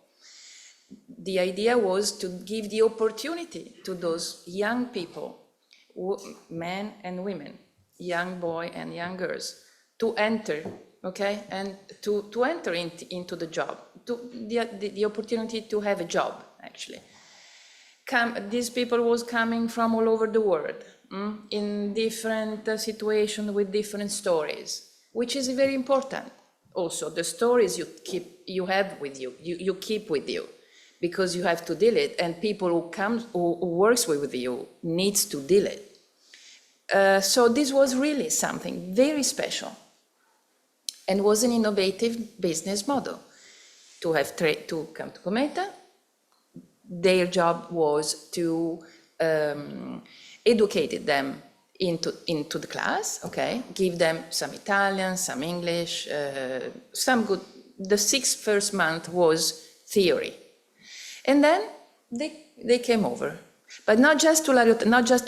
S11: The idea was to give the opportunity to those young people, men and women, young boys and young girls, to enter, okay, and to enter into the job, the opportunity to have a job, actually. These people was coming from all over the world, in different situations with different stories, which is very important. Also, the stories you have with you, you keep with you, because you have to deal it, and people who works with you needs to deal it. So this was really something very special, and was an innovative business model. To have to come to Cometa, their job was to educate them into the class, okay, give them some Italian, some English, some good. The first month was theory, and then they came over. But not just to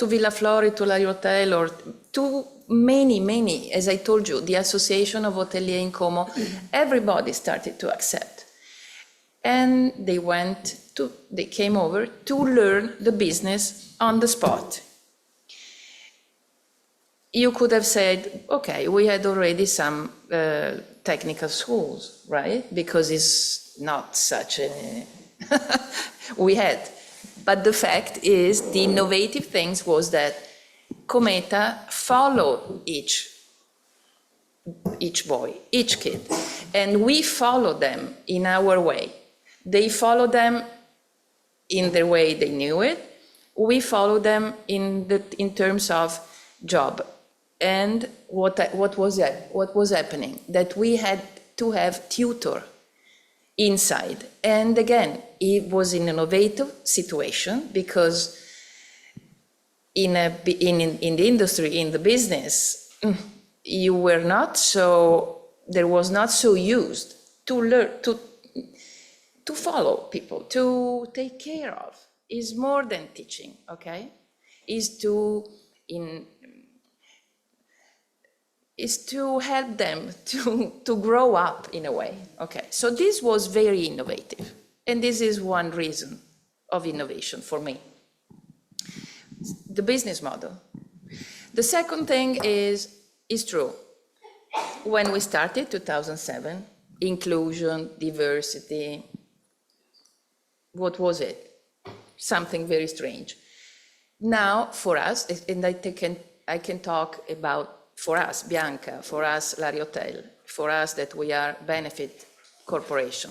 S11: Villa Flori, to La Hotel, or to many, as I told you, the Association of Hoteliers in Como, everybody started to accept. And they came over to learn the business on the spot. You could have said, okay, we had already some technical schools, right? Because it's not such a, we had. But the fact is, the innovative things was that Cometa followed each boy, each kid, and we follow them in our way. They follow them in the way they knew it. We follow them in terms of job And what was happening? That we had to have tutor inside. And again, it was an innovative situation because in the industry, in the business, you were not so, there was not so used to learn, to follow people, to take care of. Is more than teaching, okay? Is to help them to grow up in a way, okay? So this was very innovative, and this is one reason of innovation for me. The business model. The second thing is true. When we started, 2007, inclusion, diversity, what was it? Something very strange. Now, for us, and I can talk about for us, Bianca, for us, L'Ariotel, for us that we are benefit corporation.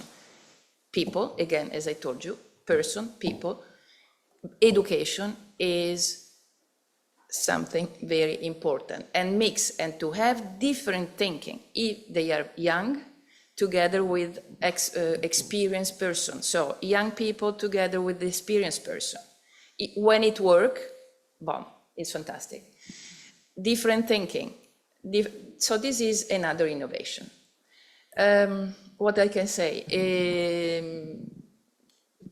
S11: People, again, as I told you, person, people, education is something very important, and mix, and to have different thinking, if they are young, together with experienced person. So young people together with the experienced person. When it works, boom, it's fantastic. Different thinking. So this is another innovation. What I can say,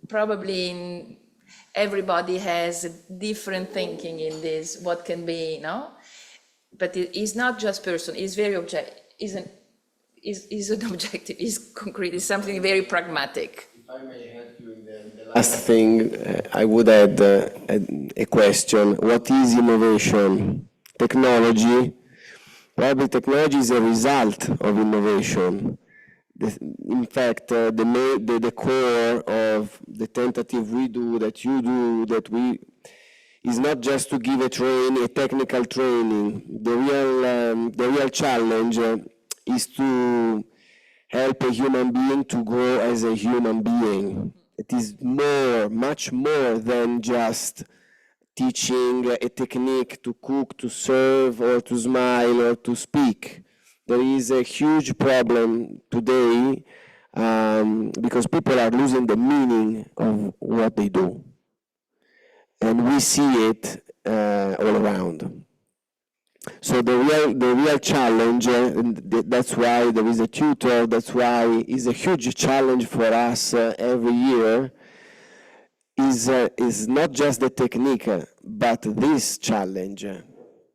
S11: probably everybody has different thinking in this, what can be, no? But it is not just person, it's very objective, is an objective, is concrete, is something very pragmatic.
S4: If I may help you in the last thing, I would add a question. What is innovation? Technology. Probably technology is a result of innovation. In fact, the core of the tentative we do, that you do, that we, is not just to give a technical training. The real challenge is to help a human being to grow as a human being. It is much more than just teaching a technique to cook, to serve, or to smile, or to speak. There is a huge problem today because people are losing the meaning of what they do. And we see it all around. So the real challenge, and that's why there is a tutor, that's why it's a huge challenge for us every year, is not just the technique, but this challenge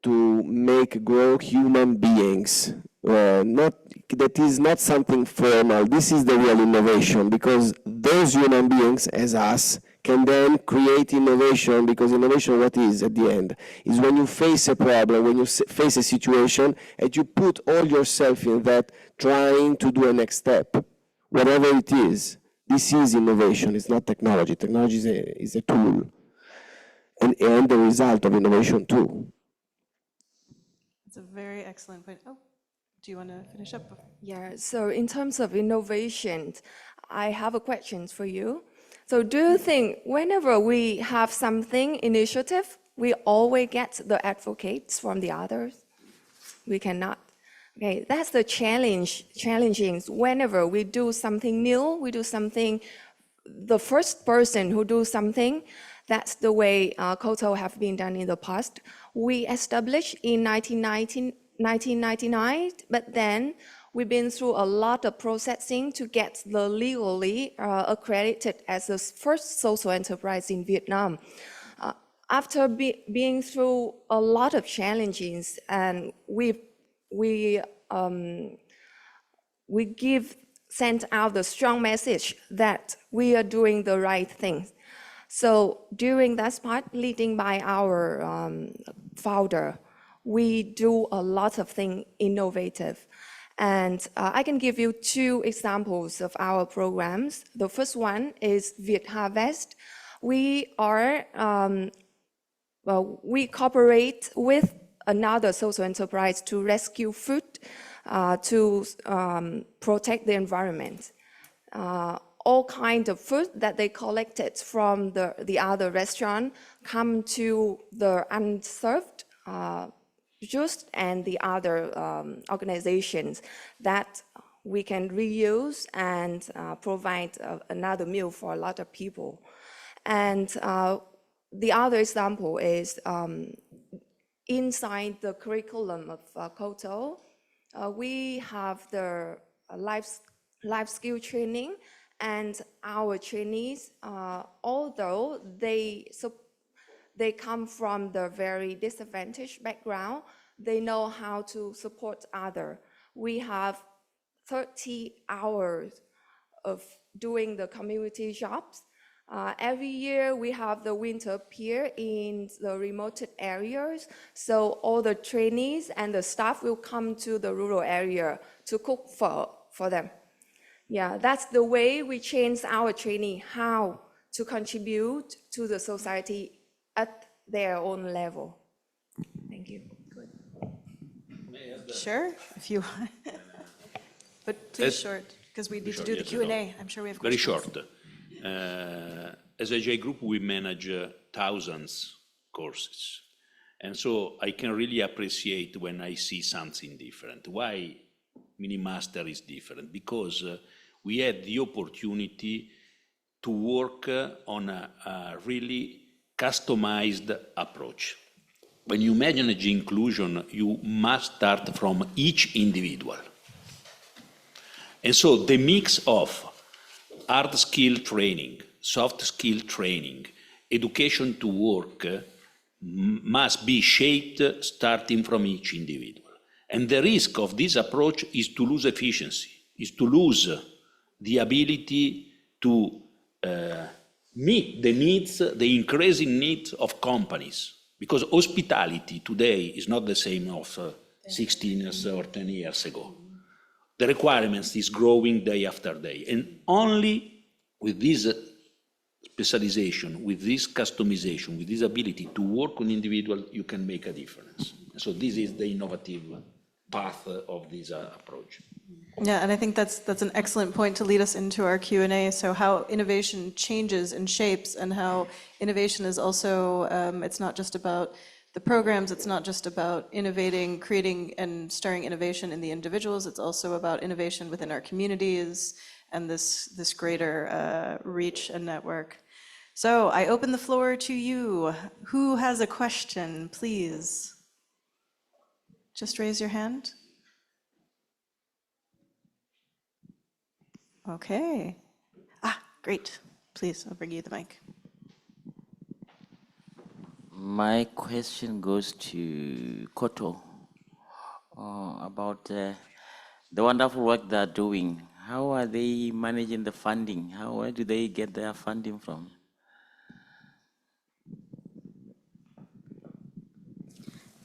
S4: to make grow human beings. That is not something formal. This is the real innovation, because those human beings, as us, can then create innovation, because innovation, what is at the end? Is when you face a problem, when you face a situation, and you put all yourself in that, trying to do a next step, whatever it is. This is innovation, it's not technology. Technology is a tool, and the result of innovation too.
S2: It's a very excellent point. Oh, do you want to finish up?
S13: Yeah, so in terms of innovation, I have a question for you. So do you think whenever we have something initiative, we always get the advocates from the others? We cannot. Okay, that's the challenging. Whenever we do something new, we do something, the first person who do something, that's the way KOTO have been done in the past. We established in 1999, but then we've been through a lot of processing to get the legally accredited as the first social enterprise in Vietnam. After being through a lot of challenges, and we send out the strong message that we are doing the right thing. So during that part, leading by our founder, we do a lot of things innovative. And I can give you 2 examples of our programs. The first one is Viet Harvest. We cooperate with another social enterprise to rescue food, to protect the environment. All kinds of food that they collected from the other restaurant come to the unserved Just and the other organizations that we can reuse and provide another meal for a lot of people. And the other example is inside the curriculum of KOTO, we have the life skill training, and our trainees, although they come from the very disadvantaged background, they know how to support others. We have 30 hours of doing the community jobs. Every year we have the winter pier in the remote areas, so all the trainees and the staff will come to the rural area to cook for them. Yeah, that's the way we change our trainee, how to contribute to the society at their own level. Thank you.
S2: Sure, if you want. But please short, because we need to do the Q&A. I'm sure we have questions.
S12: Very short. As a J Group, we manage thousands courses. And so I can really appreciate when I see something different. Why MiniMaster is different? Because we had the opportunity to work on a really customized approach. When you manage inclusion, you must start from each individual. And so the mix of hard skill training, soft skill training, education to work must be shaped starting from each individual. And the risk of this approach is to lose efficiency, is to lose the ability to meet the needs, the increasing needs of companies. Because hospitality today is not the same of 16 years or 10 years ago. The requirements is growing day after day. And only with this specialization, with this customization, with this ability to work on individual, you can make a difference. So this is the innovative path of this approach.
S2: Yeah, and I think that's an excellent point to lead us into our Q&A. So how innovation changes and shapes, and how innovation is also, it's not just about the programs, it's not just about innovating, creating and stirring innovation in the individuals, it's also about innovation within our communities and this greater reach and network. So I open the floor to you. Who has a question, please? Just raise your hand. Okay. Great. Please, I'll bring you the mic.
S14: My question goes to KOTO about the wonderful work they're doing. How are they managing the funding? Where do they get their funding from?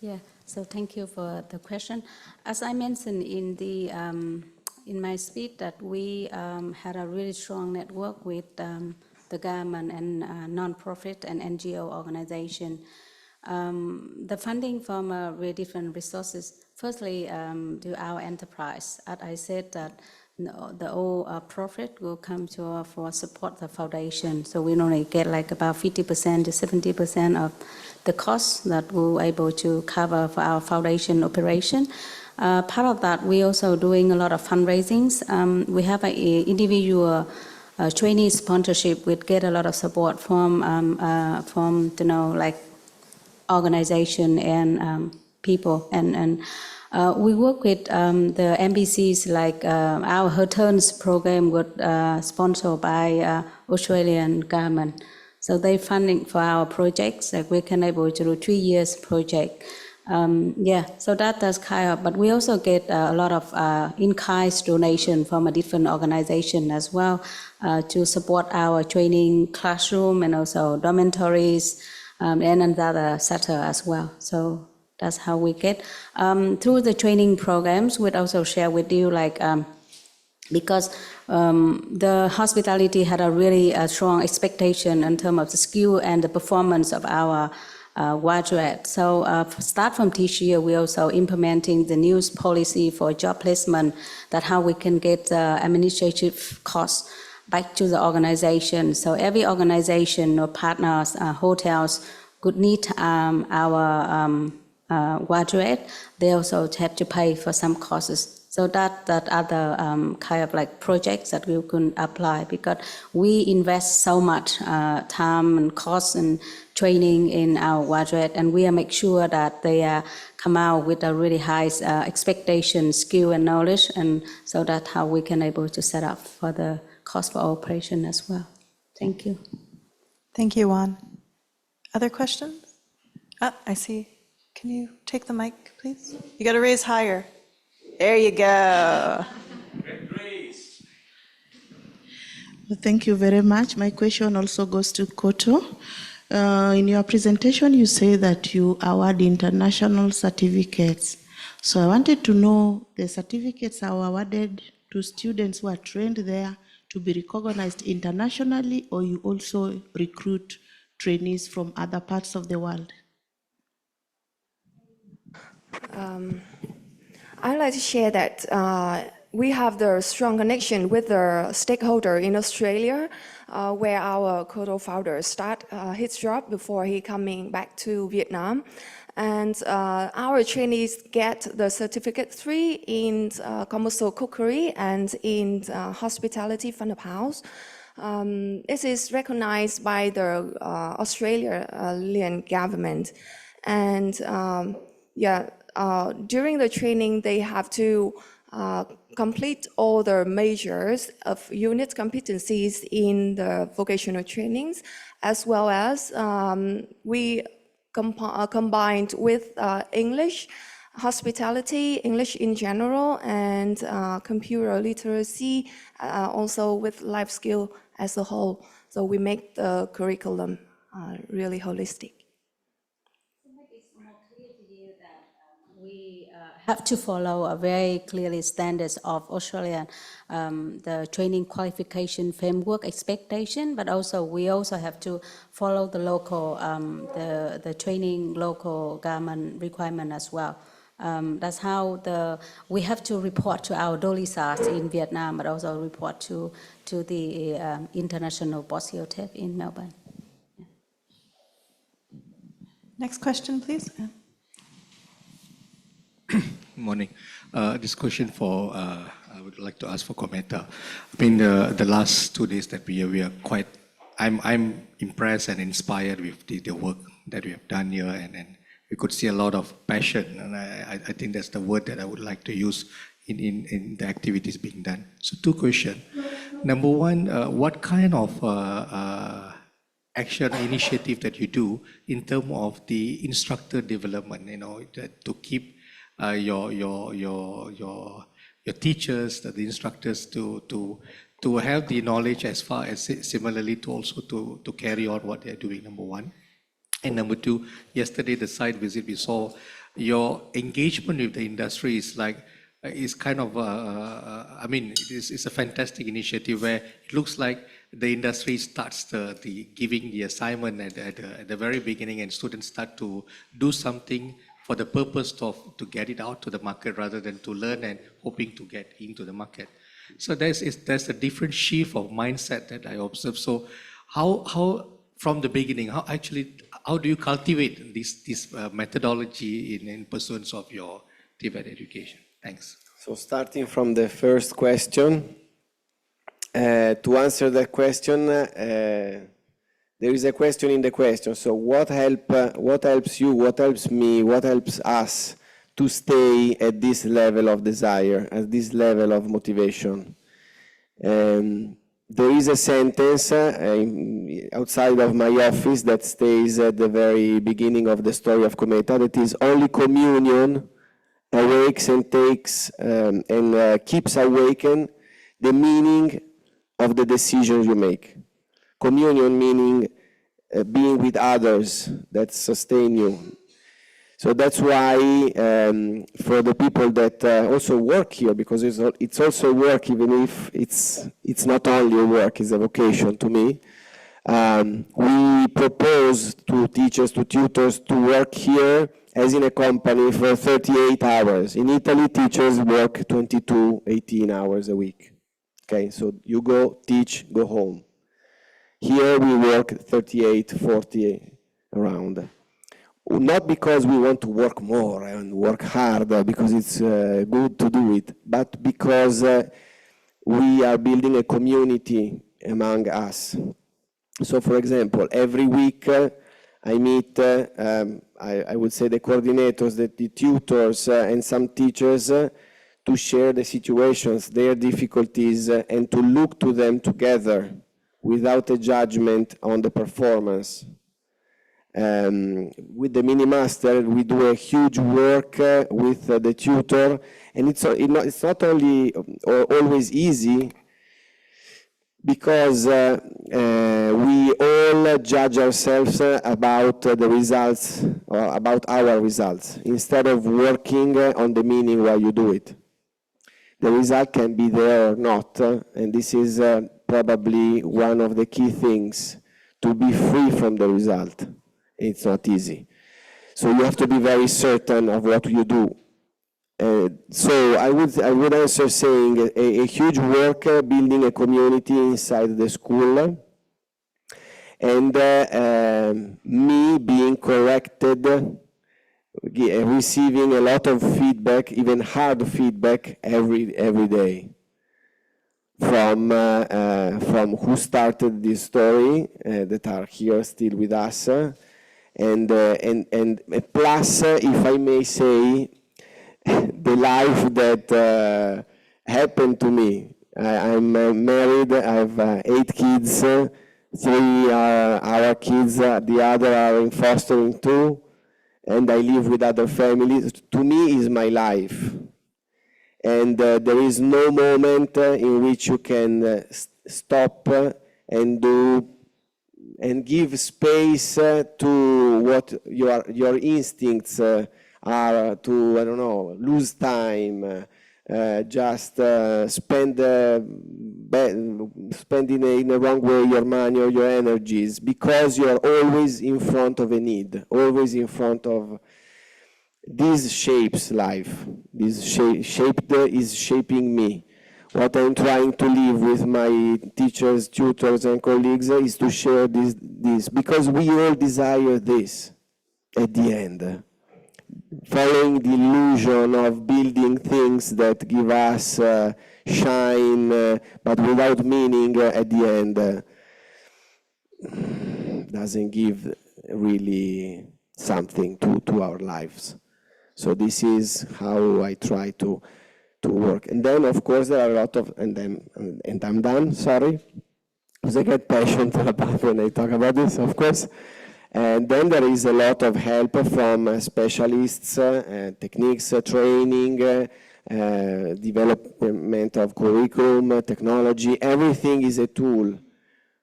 S10: Yeah, so thank you for the question. As I mentioned in my speech, that we had a really strong network with the government and non-profit and NGO organization. The funding from very different resources. Firstly, to our enterprise. As I said, that the all profit will come to for support the foundation. So we normally get like about 50% to 70% of the costs that we're able to cover for our foundation operation. Part of that, we're also doing a lot of fundraisings. We have an individual trainee sponsorship. We get a lot of support from like organization and people. And we work with the MBCs, like our Her Turns program was sponsored by Australian government. So they funding for our projects, like we can able to do 3 years project. So that does kind of, but we also get a lot of in-kind donation from a different organization as well to support our training classroom and also dormitories and another sector as well. So that's how we get. Through the training programs, we'd also share with you, like, because the hospitality had a really strong expectation in terms of the skill and the performance of our graduates. So start from this year, we're also implementing the new policy for job placement, that how we can get administrative costs back to the organization. So every organization or partners, hotels, could need our graduate, they also have to pay for some courses. So that other kind of like projects that we can apply, because we invest so much time and cost and training in our graduate, and we make sure that they come out with a really high expectation, skill and knowledge, and so that's how we can able to set up for the cost for operation as well. Thank you.
S2: Thank you, Juan. Other questions? I see. Can you take the mic, please? You got to raise higher. There you go.
S15: Well, thank you very much. My question also goes to KOTO. In your presentation, you say that you award international certificates. So I wanted to know, the certificates are awarded to students who are trained there to be recognized internationally, or you also recruit trainees from other parts of the world?
S13: I'd like to share that we have the strong connection with the stakeholder in Australia, where our KOTO founder start his job before he coming back to Vietnam. And our trainees get the certificate 3 in commercial cookery and in hospitality front of house. This is recognized by the Australian government. And during the training, they have to complete all the measures of unit competencies in the vocational trainings, as well as we combined with English, hospitality, English in general, and computer literacy, also with life skill as a whole. So we make the curriculum really holistic.
S10: Have to follow a very clearly standards of Australian, the training qualification framework expectation, but also we also have to follow the local, the training local government requirement as well. That's how we have to report to our Dolisas in Vietnam, but also report to the international Bosio-TEP in Melbourne. Yeah.
S2: Next question, please.
S16: Morning. This question for, I would like to ask for Cometa. I mean, the last 2 days that we are quite, I'm impressed and inspired with the work that we have done here, and we could see a lot of passion, and I think that's the word that I would like to use in the activities being done. So 2 questions. Number 1, what kind of action initiative that you do in terms of the instructor development, you know, to keep your teachers, the instructors to have the knowledge as far as similarly to also to carry on what they're doing, number 1. And number 2, yesterday the site visit we saw your engagement with the industry is like, is kind of, I mean, it's a fantastic initiative where it looks like the industry starts the giving the assignment at the very beginning, and students start to do something for the purpose of to get it out to the market rather than to learn and hoping to get into the market. So there's a different shift of mindset that I observe. So how from the beginning, how do you cultivate this methodology in pursuance of your TVET education? Thanks.
S4: So starting from the first question, to answer that question, there is a question in the question. So what helps you, what helps me, what helps us to stay at this level of desire, at this level of motivation? There is a sentence outside of my office that stays at the very beginning of the story of Cometa, that is, only communion awakes and takes and keeps awakened the meaning of the decisions you make. Communion meaning being with others that sustain you. So that's why for the people that also work here, because it's also work, even if it's not only a work, it's a vocation to me. We propose to teachers, to tutors, to work here as in a company for 38 hours. In Italy, teachers work 22, 18 hours a week. Okay, so you go teach, go home. Here we work 38, 40 around. not because we want to work more and work hard, because it's good to do it, but because we are building a community among us. So, for example, every week I meet, I would say, the coordinators, the tutors, and some teachers to share the situations, their difficulties, and to look to them together without a judgment on the performance. With the MiniMaster, we do a huge work with the tutor, and it's not only or always easy, because we all judge ourselves about the results, or about our results, instead of working on the meaning while you do it. The result can be there or not, and this is probably one of the key things, to be free from the result. It's not easy. So you have to be very certain of what you do. So I would answer saying a huge work building a community inside the school, and me being corrected, receiving a lot of feedback, even hard feedback every day, from who started this story, that are here still with us, and plus, if I may say, the life that happened to me. I'm married, I have 8 kids, 3 are our kids, the other are in fostering too, and I live with other families. To me, is my life. And there is no moment in which you can stop and do and give space to what your instincts are, to, I don't know, lose time, just spend in a wrong way your money or your energies, because you're always in front of a need, always in front of. This shapes life. This is shaping me. What I'm trying to live with my teachers, tutors, and colleagues is to share this, because we all desire this at the end. Following the illusion of building things that give us shine, but without meaning at the end, doesn't give really something to our lives. So this is how I try to work. And then, of course, there are a lot of, and I'm done, sorry, because I get passionate about when I talk about this, of course. And then there is a lot of help from specialists, techniques, training, development of curriculum, technology. Everything is a tool,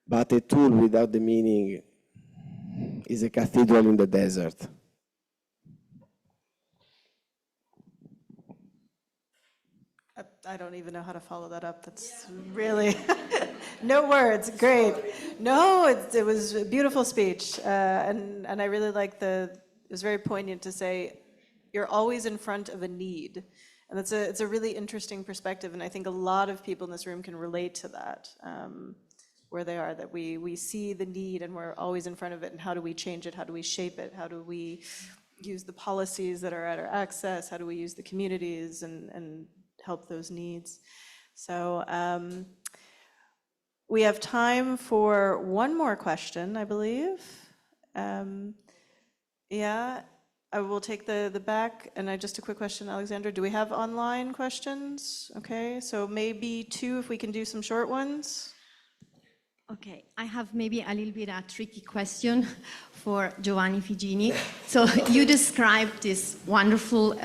S4: but a tool without the meaning is a cathedral in the desert.
S2: I don't even know how to follow that up. That's really, no words, great. No, it was a beautiful speech. And I really like it was very poignant to say, you're always in front of a need. And it's a really interesting perspective. And I think a lot of people in this room can relate to that, where they are, that we see the need and we're always in front of it. And how do we change it? How do we shape it? How do we use the policies that are at our access? How do we use the communities and help those needs? So we have time for one more question, I believe. Yeah, I will take the back. And just a quick question, Alexandra, do we have online questions? Okay, so maybe 2 if we can do some short ones.
S17: Okay, I have maybe a little bit a tricky question for Giovanni Figini. So you described this wonderful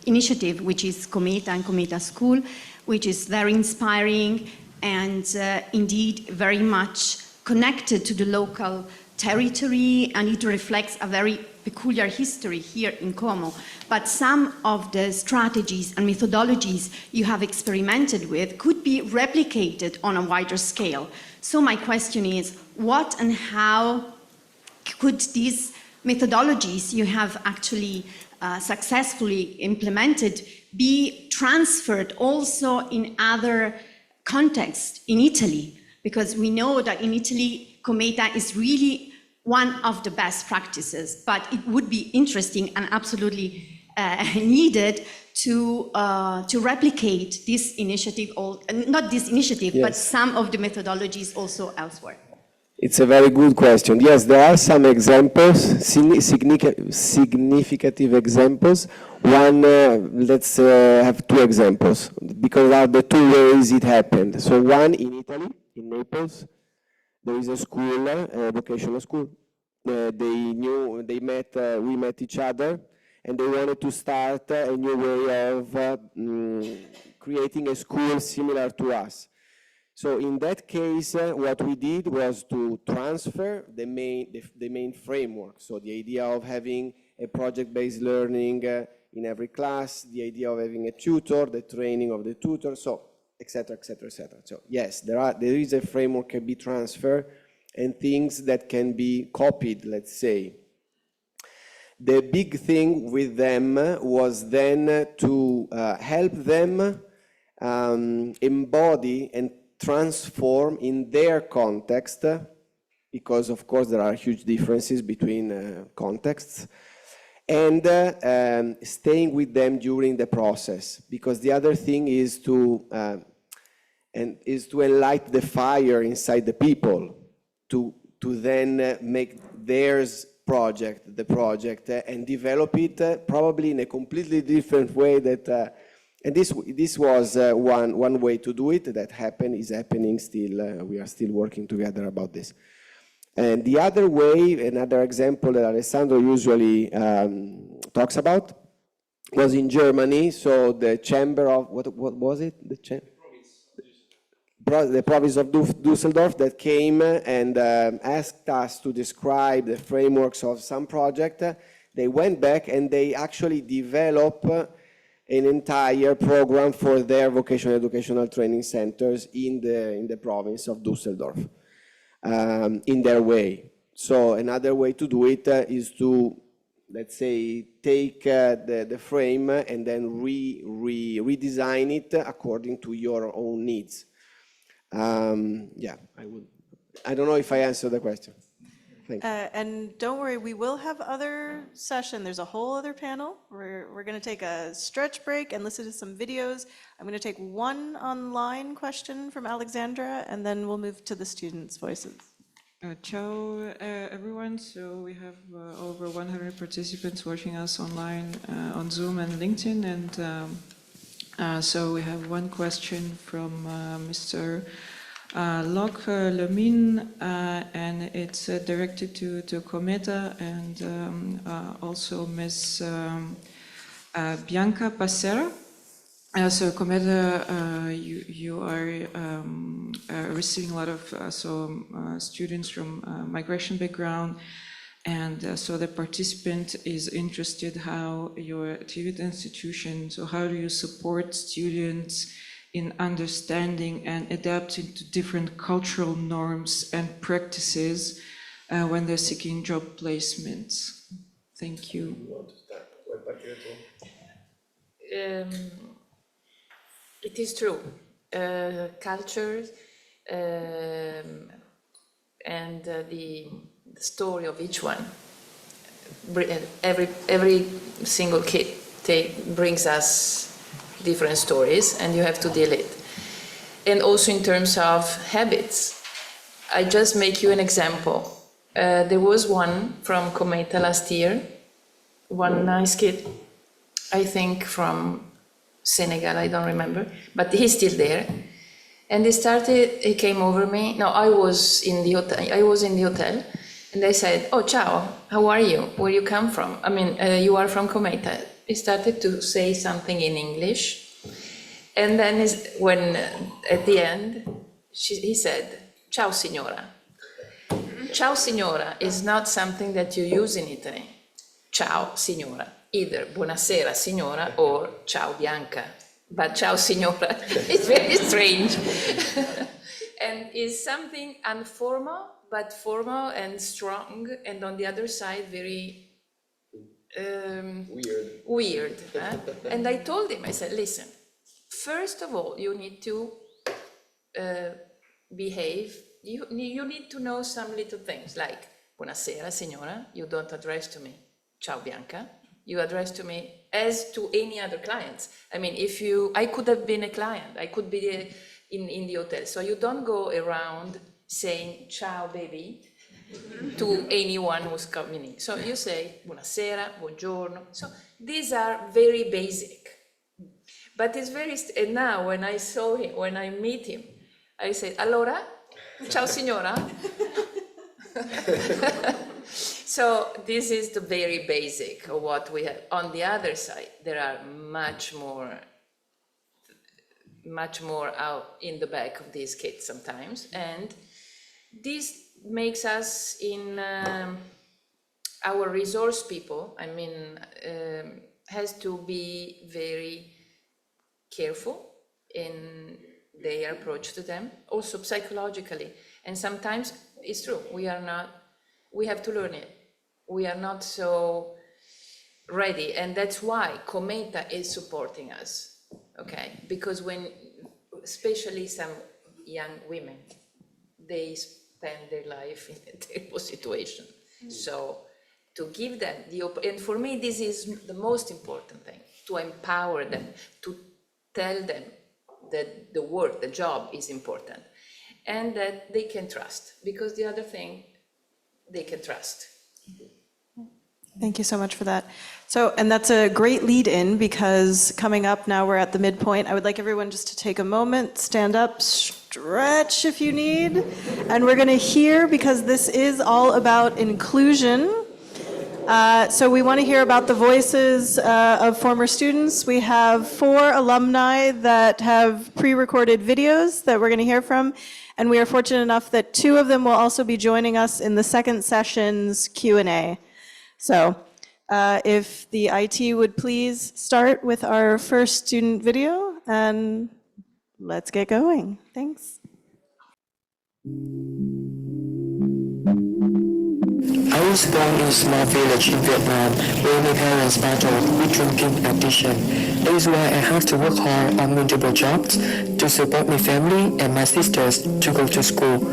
S17: initiative, which is Cometa and Cometa School, which is very inspiring and indeed very much connected to the local territory, and it reflects a very peculiar history here in Como. But some of the strategies and methodologies you have experimented with could be replicated on a wider scale. So my question is, what and how could these methodologies you have actually successfully implemented be transferred also in other contexts in Italy? Because we know that in Italy, Cometa is really one of the best practices, but it would be interesting and absolutely needed to replicate this initiative, or not this initiative, but some of the methodologies also elsewhere.
S4: It's a very good question. Yes, there are some examples, significant examples. One, let's have two examples, because there are the two ways it happened. So one in Italy, in Naples, there is a school, a vocational school. We met each other, and they wanted to start a new way of creating a school similar to us. So in that case, what we did was to transfer the main framework. So the idea of having a project-based learning in every class, the idea of having a tutor, the training of the tutor, so etc., etc., etc. So yes, there is a framework can be transferred and things that can be copied, let's say. The big thing with them was then to help them embody and transform in their context, because of course there are huge differences between contexts, and staying with them during the process, because the other thing is to enlight the fire inside the people, to then make theirs the project and develop it probably in a completely different way that and this was one way to do it that is happening still. We are still working together about this. And the other way, another example that Alessandro usually talks about, was in Germany. So the chamber of, what was it? The province of Düsseldorf that came and asked us to describe the frameworks of some project. They went back and they actually developed an entire program for their vocational educational training centers in the province of Düsseldorf, in their way. So another way to do it is to, let's say, take the frame and then redesign it according to your own needs. Yeah, I don't know if I answered the question. Thank you.
S2: And don't worry, we will have other session. There's a whole other panel. We're going to take a stretch break and listen to some videos. I'm going to take one online question from Alexandra, and then we'll move to the students' voices.
S18: Ciao, everyone. So we have over 100 participants watching us online on Zoom and LinkedIn. And so we have one question from Mr. Locke Lemine, and it's directed to Cometa and also Ms. Bianca Passera. So Cometa, you are receiving a lot of students from migration background, and so the participant is interested how your TVET institution, so how do you support students in understanding and adapting to different cultural norms and practices when they're seeking job placements? Thank you.
S11: It is true. Cultures and the story of each one. Every single kid brings us different stories, and you have to deal it. And also in terms of habits, I just make you an example. There was one from Cometa last year, one nice kid, I think from Senegal, I don't remember, but he's still there. And he came over me. No, I was in the hotel, and I said, "Oh, ciao, how are you? Where you come from? I mean, you are from Cometa." He started to say something in English, and then at the end, he said, "Ciao, signora." Ciao, signora is not something that you use in Italy. Ciao, signora. Either buonasera, signora, or ciao, Bianca. But ciao, signora is very strange. And is something informal, but formal and strong, and on the other side, very weird. And I told him, I said, listen, first of all, you need to behave. You need to know some little things, like buonasera signora, you don't address to me, ciao Bianca, you address to me as to any other clients. I mean, I could have been a client, I could be in the hotel, so you don't go around saying ciao baby to anyone who's coming in. So you say buonasera, buongiorno. So these are very basic. But it's very, and now when I saw him, when I meet him, I said, allora, ciao signora. So this is the very basic of what we have. On the other side, there are much more out in the back of these kids sometimes. And this makes us in our resource people, I mean, has to be very careful in their approach to them, also psychologically. And sometimes it's true, we have to learn it. We are not so ready, and that's why Cometa is supporting us, okay? Because especially some young women, they spend their life in a terrible situation. So to give them and for me, this is the most important thing, to empower them, to tell them that the work, the job is important, and that they can trust, because the other thing, they can trust.
S2: Thank you so much for that. So, and that's a great lead in, because coming up now we're at the midpoint. I would like everyone just to take a moment, stand up, stretch if you need, and we're going to hear, because this is all about inclusion. So we want to hear about the voices of former students. We have 4 alumni that have pre-recorded videos that we're going to hear from, and we are fortunate enough that 2 of them will also be joining us in the second session's Q&A. So if the IT would please start with our first student video, and let's get going. Thanks.
S19: I was born in a small village in Vietnam where my parents battled with drinking addiction. That is why I had to work hard on multiple jobs to support my family and my sisters to go to school.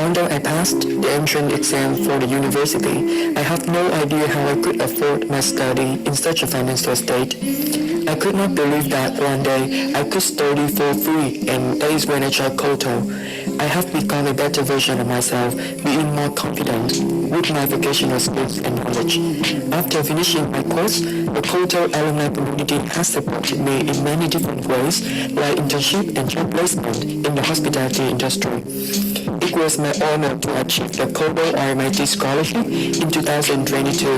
S19: Although I passed the entrance exam for the university, I have no idea how I could afford my study in such a financial state. I could not believe that one day I could study for free, and that is when I tried KOTO. I have become a better version of myself, being more confident with my vocational skills and knowledge. After finishing my course, the KOTO alumni community has supported me in many different ways, like internship and job placement in the hospitality industry. It was my honor to achieve the KOTO RMIT scholarship in 2022,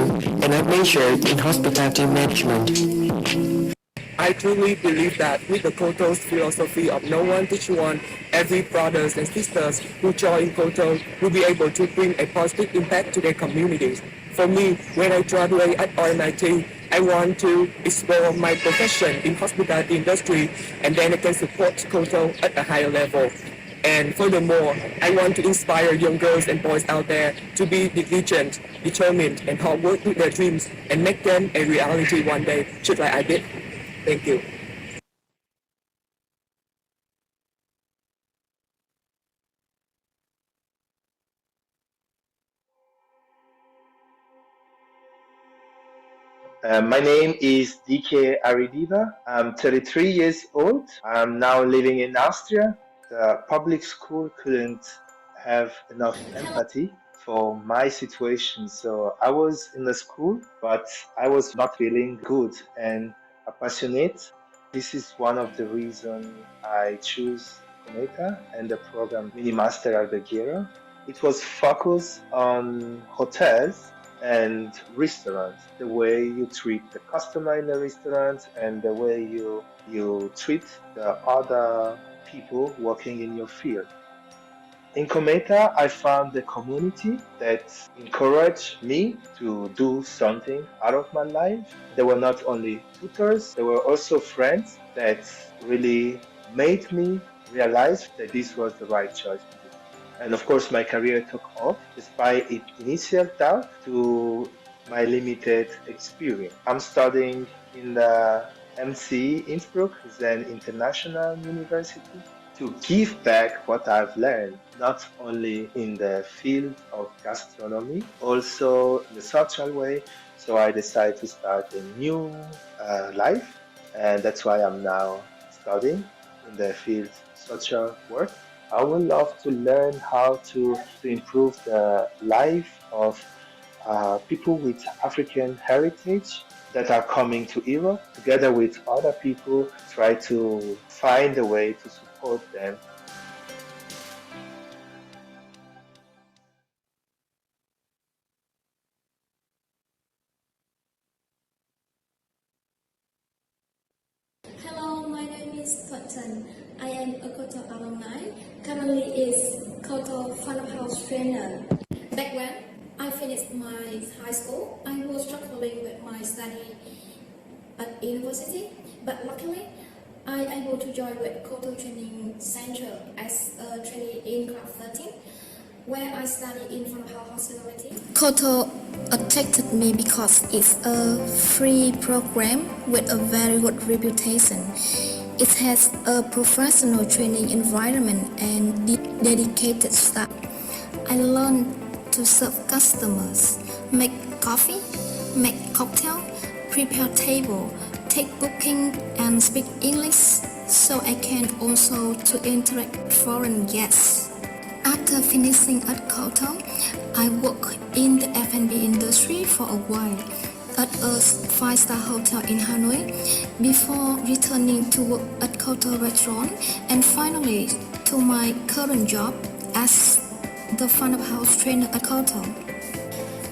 S19: and I majored in hospitality management. I truly believe that with the KOTO's philosophy of no one teach one, every brothers and sisters who join KOTO will be able to bring a positive impact to their communities. For me, when I graduate at RMIT, I want to explore my profession in hospitality industry, and then I can support KOTO at a higher level. And furthermore, I want to inspire young girls and boys out there to be diligent, determined, and hard work with their dreams and make them a reality one day, just like I did. Thank you.
S20: My name is DK Aridiva. I'm 33 years old. I'm now living in Austria. The public school couldn't have enough empathy for my situation, so I was in the school, but I was not feeling good and passionate. This is one of the reasons I choose Cometa and the program MiniMaster Alberghiero. It was focused on hotels and restaurants, the way you treat the customer in the restaurant and the way you treat the other people working in your field. In Cometa, I found a community that encouraged me to do something out of my life. There were not only tutors, there were also friends that really made me realize that this was the right choice to do. And of course, my career took off despite its initial doubt to my limited experience. I'm studying in the MC Innsbruck, it's an international university, to give back what I've learned not only in the field of gastronomy, also in the social way. So I decided to start a new life, and that's why I'm now studying in the field social work. I would love to learn how to improve the life of people with African heritage that are coming to Europe, together with other people, try to find a way to support them.
S21: Hello, my name is Cotton. I am a KOTO alumni, currently is KOTO front of house trainer. Back when I finished my high school, I was struggling with my study at university, but luckily I able to join with KOTO Training Center as a trainee in class 13, where I study in front of house hospitality. KOTO attracted me because it's a free program with a very good reputation. It has a professional training environment and dedicated staff. I learned to serve customers, make coffee, make cocktail, prepare table, take booking and speak English, so I can also to interact with foreign guests. After finishing at KOTO, I worked in the F&B industry for a while at a 5-star hotel in Hanoi before returning to work at KOTO restaurant and finally to my current job as the front of house trainer at KOTO.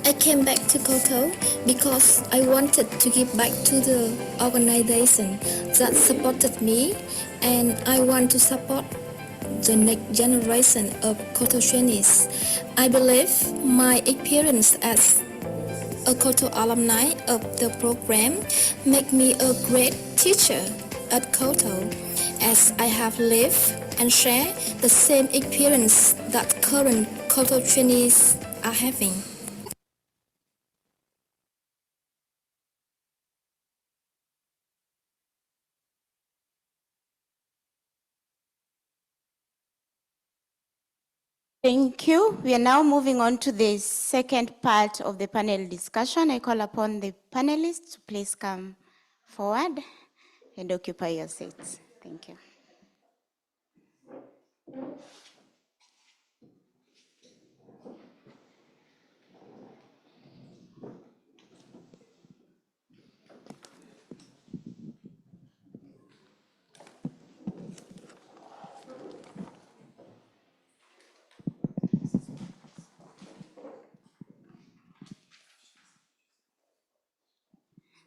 S21: I came back to KOTO because I wanted to give back to the organization that supported me, and I want to support the next generation of KOTO trainees. I believe my experience as a KOTO alumni of the program make me a great teacher at KOTO, as I have lived and share the same experience that current KOTO trainees are having.
S3: Thank you. We are now moving on to the second part of the panel discussion. I call upon the panelists to please come forward and occupy your seats. Thank you.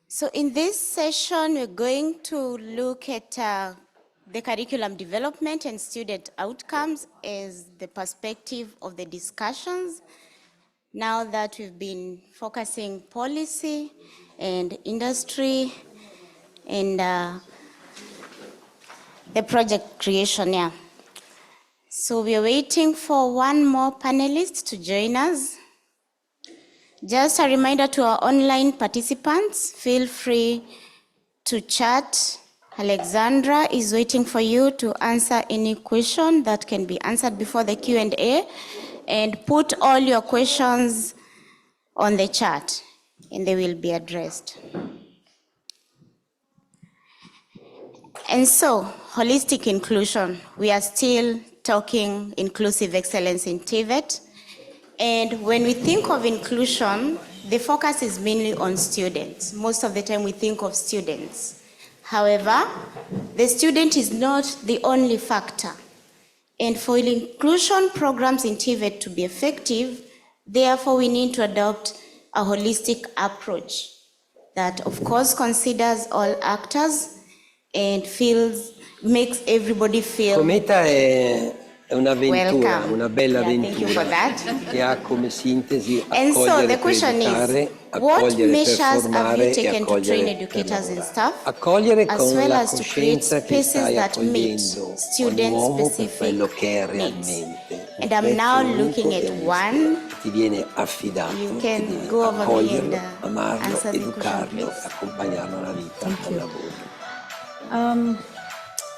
S3: So in this session, we're going to look at the curriculum development and student outcomes as the perspective of the discussions. Now that we've been focusing policy and industry and the project creation, yeah. So we're waiting for one more panelist to join us. Just a reminder to our online participants, feel free to chat. Alexandra is waiting for you to answer any question that can be answered before the Q&A, and put all your questions on the chat and they will be addressed. And so, holistic inclusion, we are still talking inclusive excellence in TVET. And when we think of inclusion, the focus is mainly on students. Most of the time we think of students. However, the student is not the only factor. And for inclusion programs in TVET to be effective, therefore we need to adopt a holistic approach that of course considers all actors and makes everybody feel
S5: È un'avventura,
S3: welcome.
S5: una bella
S3: Thank you for
S5: avventura
S3: that.
S5: che ha come sintesi
S3: And so
S5: accogliere
S3: the
S5: per
S3: question
S5: educare,
S3: is, what
S5: accogliere per
S3: measures have
S5: formare
S3: you
S5: e
S3: taken to train
S5: accogliere per
S3: educators and
S5: lavorare.
S3: staff,
S5: Accogliere
S3: as
S5: con
S3: well
S5: la
S3: as to create
S5: coscienza che
S3: spaces
S5: stai
S3: that meet
S5: accogliendo ogni
S3: students'
S5: uomo per quello
S3: specific
S5: che è
S3: needs?
S5: realmente.
S3: And I'm now looking at one.
S5: Ti viene affidato,
S3: You
S5: ti
S3: can
S5: devi
S3: go over me
S5: accoglierlo,
S3: and
S5: amarlo,
S3: answer the question,
S5: educarlo,
S3: please.
S5: accompagnarlo alla vita, al lavoro.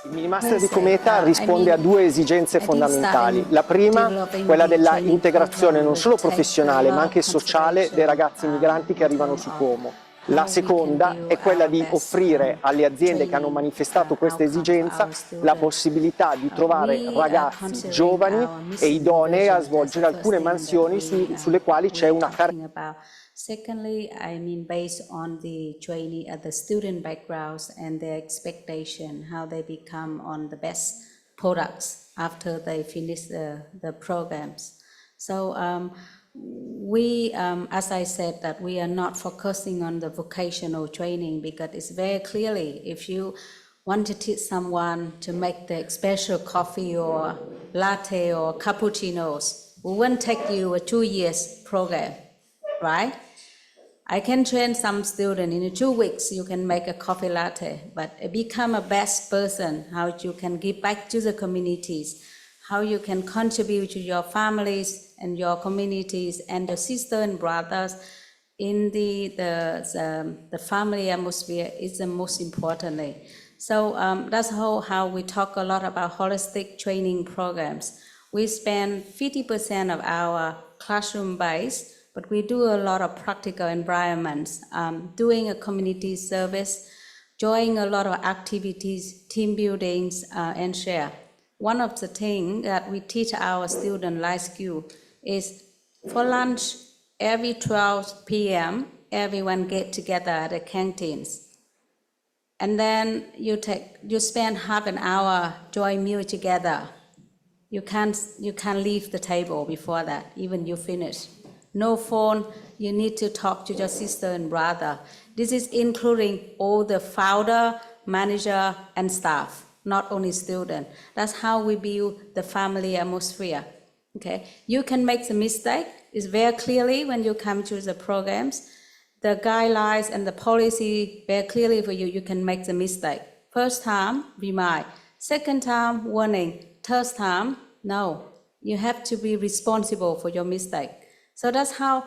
S6: Il MiniMaster di Cometa risponde a due esigenze fondamentali. La prima, quella della integrazione non solo professionale ma anche sociale dei ragazzi migranti che arrivano su Como. La seconda è quella di offrire alle aziende che hanno manifestato questa esigenza la possibilità di trovare ragazzi giovani e idonei a svolgere alcune mansioni sulle quali c'è una carriera.
S10: Secondly, I mean, based on the trainee, the student backgrounds and their expectation, how they become on the best products after they finish the programs. So we, as I said, that we are not focusing on the vocational training because it's very clearly, if you want to teach someone to make the special coffee or latte or cappuccinos, we won't take you a 2 years program, right? I can train some student in 2 weeks, you can make a coffee latte, but become a best person, how you can give back to the communities, how you can contribute to your families and your communities and your sisters and brothers in the family atmosphere is the most importantly. So that's how we talk a lot about holistic training programs. We spend 50% of our classroom base, but we do a lot of practical environments, doing a community service, joining a lot of activities, team buildings, and share. One of the things that we teach our student life skill is for lunch, every 12 p.m., everyone get together at the canteens. And then you spend half an hour joint meal together. You can't leave the table before that, even you finish. No phone, you need to talk to your sister and brother. This is including all the founder, manager, and staff, not only student. That's how we build the family atmosphere. Okay, you can make the mistake. It's very clearly when you come to the programs, the guidelines and the policy very clearly for you. You can make the mistake. First time, remind. Second time, warning. Third time, no. You have to be responsible for your mistake. So that's how,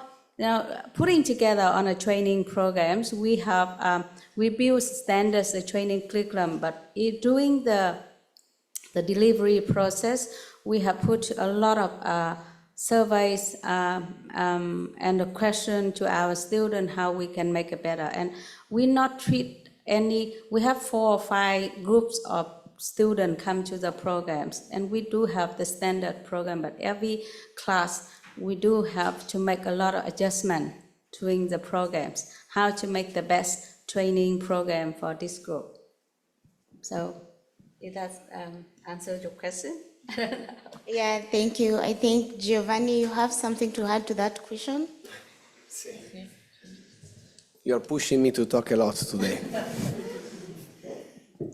S10: putting together on a training programs, we have, we build standards, the training curriculum, but during the delivery process, we have put a lot of surveys and a question to our students how we can make it better. And we not treat we have 4 or 5 groups of students come to the programs, and we do have the standard program, but every class, we do have to make a lot of adjustment during the programs, how to make the best training program for this group. So, did that answer your question?
S3: Yeah, thank you. I think, Giovanni, you have something to add to that question?
S4: You're pushing me to talk a lot today.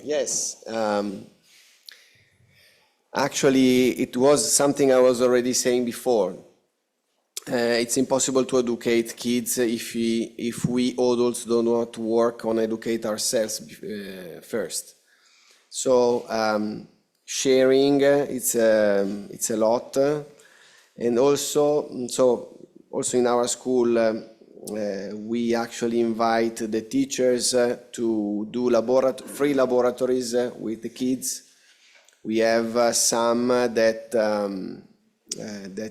S4: Yes. Actually, it was something I was already saying before. It's impossible to educate kids if we adults do not work on educate ourselves first. So sharing, it's a lot, and also in our school we actually invite the teachers to do free laboratories with the kids. We have some that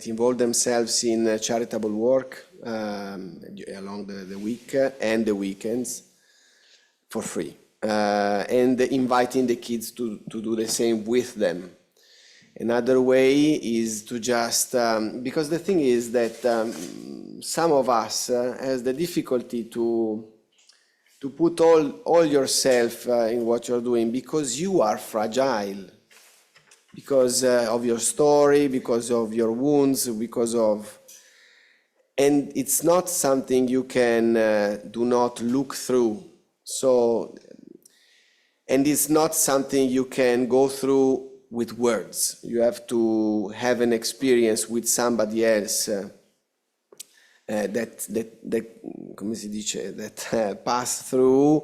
S4: involve themselves in charitable work along the week and the weekends for free, and inviting the kids to do the same with them. Another way is to just, because the thing is that some of us has the difficulty to put all yourself in what you're doing because you are fragile. Because of your story, because of your wounds, and it's not something you can do not look through. So, and it's not something you can go through with words. You have to have an experience with somebody else come si dice, that pass through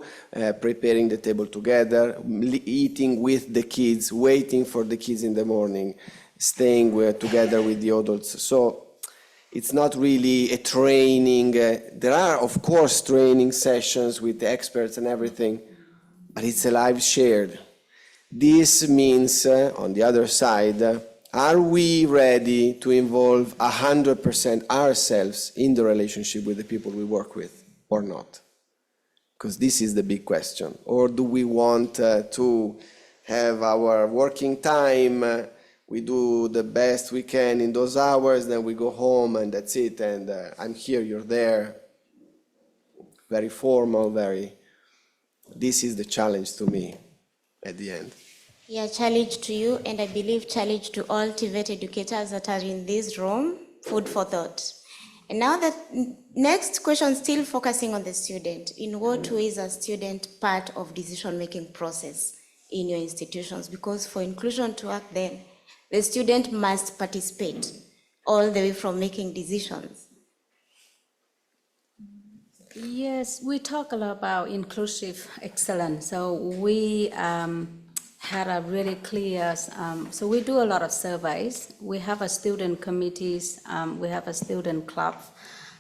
S4: preparing the table together, eating with the kids, waiting for the kids in the morning, staying together with the adults. So it's not really a training. There are, of course, training sessions with the experts and everything, but it's a life shared. This means, on the other side, are we ready to involve 100% ourselves in the relationship with the people we work with or not? Because this is the big question. Or do we want to have our working time, we do the best we can in those hours, then we go home and that's it, and I'm here, you're there. Very formal, very... This is the challenge to me at the end.
S3: Yeah, challenge to you, and I believe challenge to all TVET educators that are in this room, food for thought. And now the next question, still focusing on the student. In what way is a student part of decision-making process in your institutions? Because for inclusion to work then, the student must participate all the way from making decisions.
S10: Yes, we talk a lot about inclusive excellence. So we had a really clear, so we do a lot of surveys. We have a student committees, we have a student club.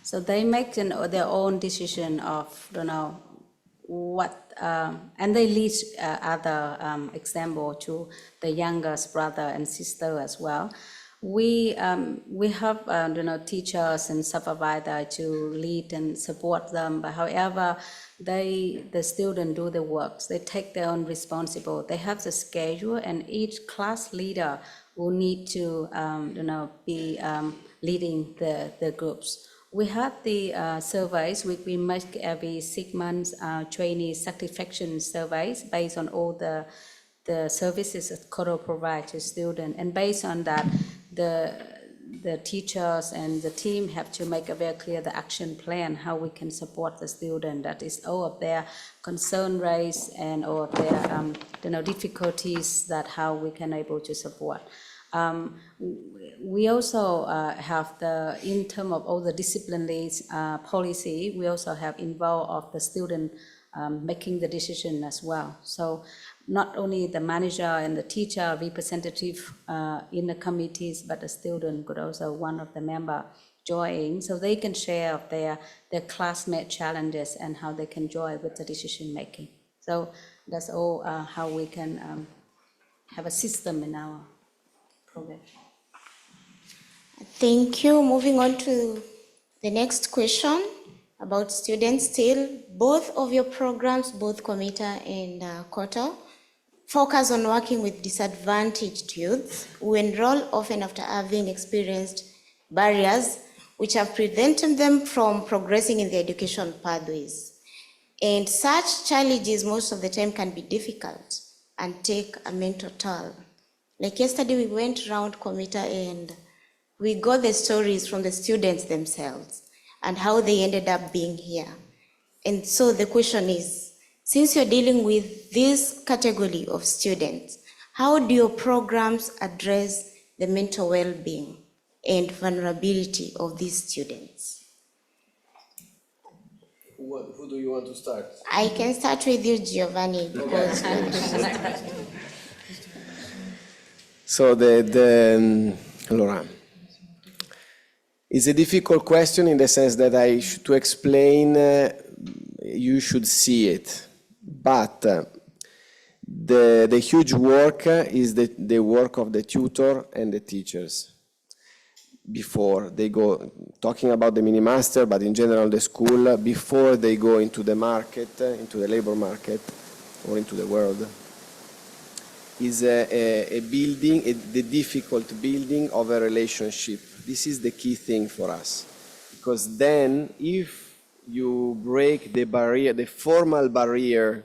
S10: So they make their own decision of, what, and they lead other example to the youngest brother and sister as well. We have teachers and supervisors to lead and support them, but however, the students do the work. They take their own responsibility. They have the schedule, and each class leader will need to be leading the groups. We have the surveys. We make every 6 months trainee satisfaction surveys based on all the services that KOTO provides to students, and based on that, the teachers and the team have to make a very clear the action plan, how we can support the student. That is all of their concern raised and all of their difficulties, that how we can able to support. We also have in terms of all the disciplinary policy, we also have involved of the student making the decision as well. So not only the manager and the teacher representative in the committees, but the student could also one of the member join, so they can share of their classmate challenges and how they can join with the decision making. So that's all how we can have a system in our program.
S3: Thank you. Moving on to the next question about students still. Both of your programs, both Cometa and KOTO, focus on working with disadvantaged youths who enroll often after having experienced barriers which have prevented them from progressing in their education pathways. And such challenges most of the time can be difficult and take a mental toll. Like yesterday, we went around Cometa and we got the stories from the students themselves and how they ended up being here. And so the question is, since you're dealing with this category of students, how do your programs address the mental well-being and vulnerability of these students?
S4: Who do you want to start?
S3: I can start with you, Giovanni, because...
S4: So allora, it's a difficult question in the sense that to explain, you should see it. But the huge work is the work of the tutor and the teachers. Before they go, talking about the MiniMaster, but in general the school, before they go into the market, into the labor market, or into the world, is a building, the difficult building of a relationship. This is the key thing for us. Because then, if you break the barrier, the formal barrier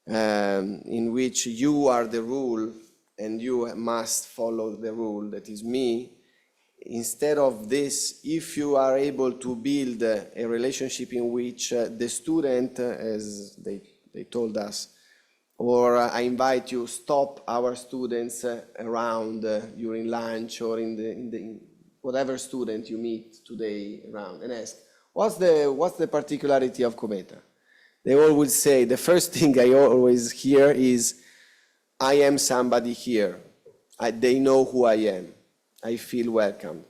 S4: in which you are the rule and you must follow the rule, that is me, instead of this, if you are able to build a relationship in which the student, as they told us, or I invite you, stop our students around during lunch or in whatever student you meet today around, and ask, what's the particularity of Cometa? They always say, the first thing I always hear is, I am somebody here. They know who I am. I feel welcome.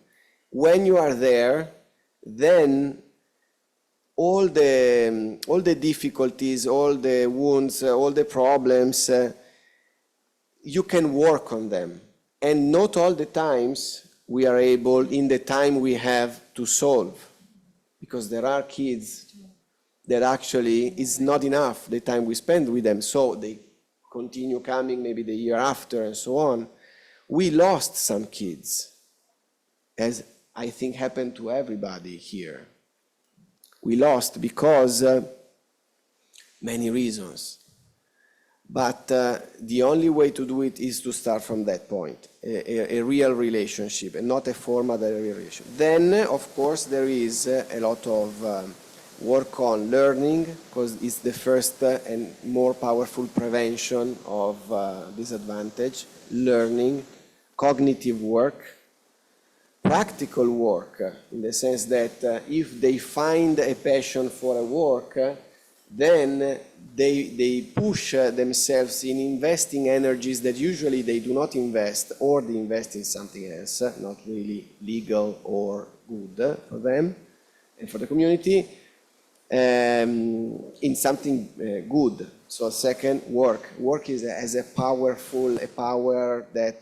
S4: When you are there, then all the difficulties, all the wounds, all the problems you can work on them. And not all the times we are able, in the time we have, to solve. Because there are kids that actually is not enough the time we spend with them, so they continue coming maybe the year after and so on. We lost some kids, as I think happened to everybody here. We lost because many reasons. But the only way to do it is to start from that point, a real relationship, and not a formal relationship. Then, of course, there is a lot of work on learning, because it's the first and more powerful prevention of disadvantage. Learning, cognitive work, practical work, in the sense that if they find a passion for a work, then they push themselves in investing energies that usually they do not invest, or they invest in something else, not really legal or good for them and for the community, in something good. So second, work. Work has a power that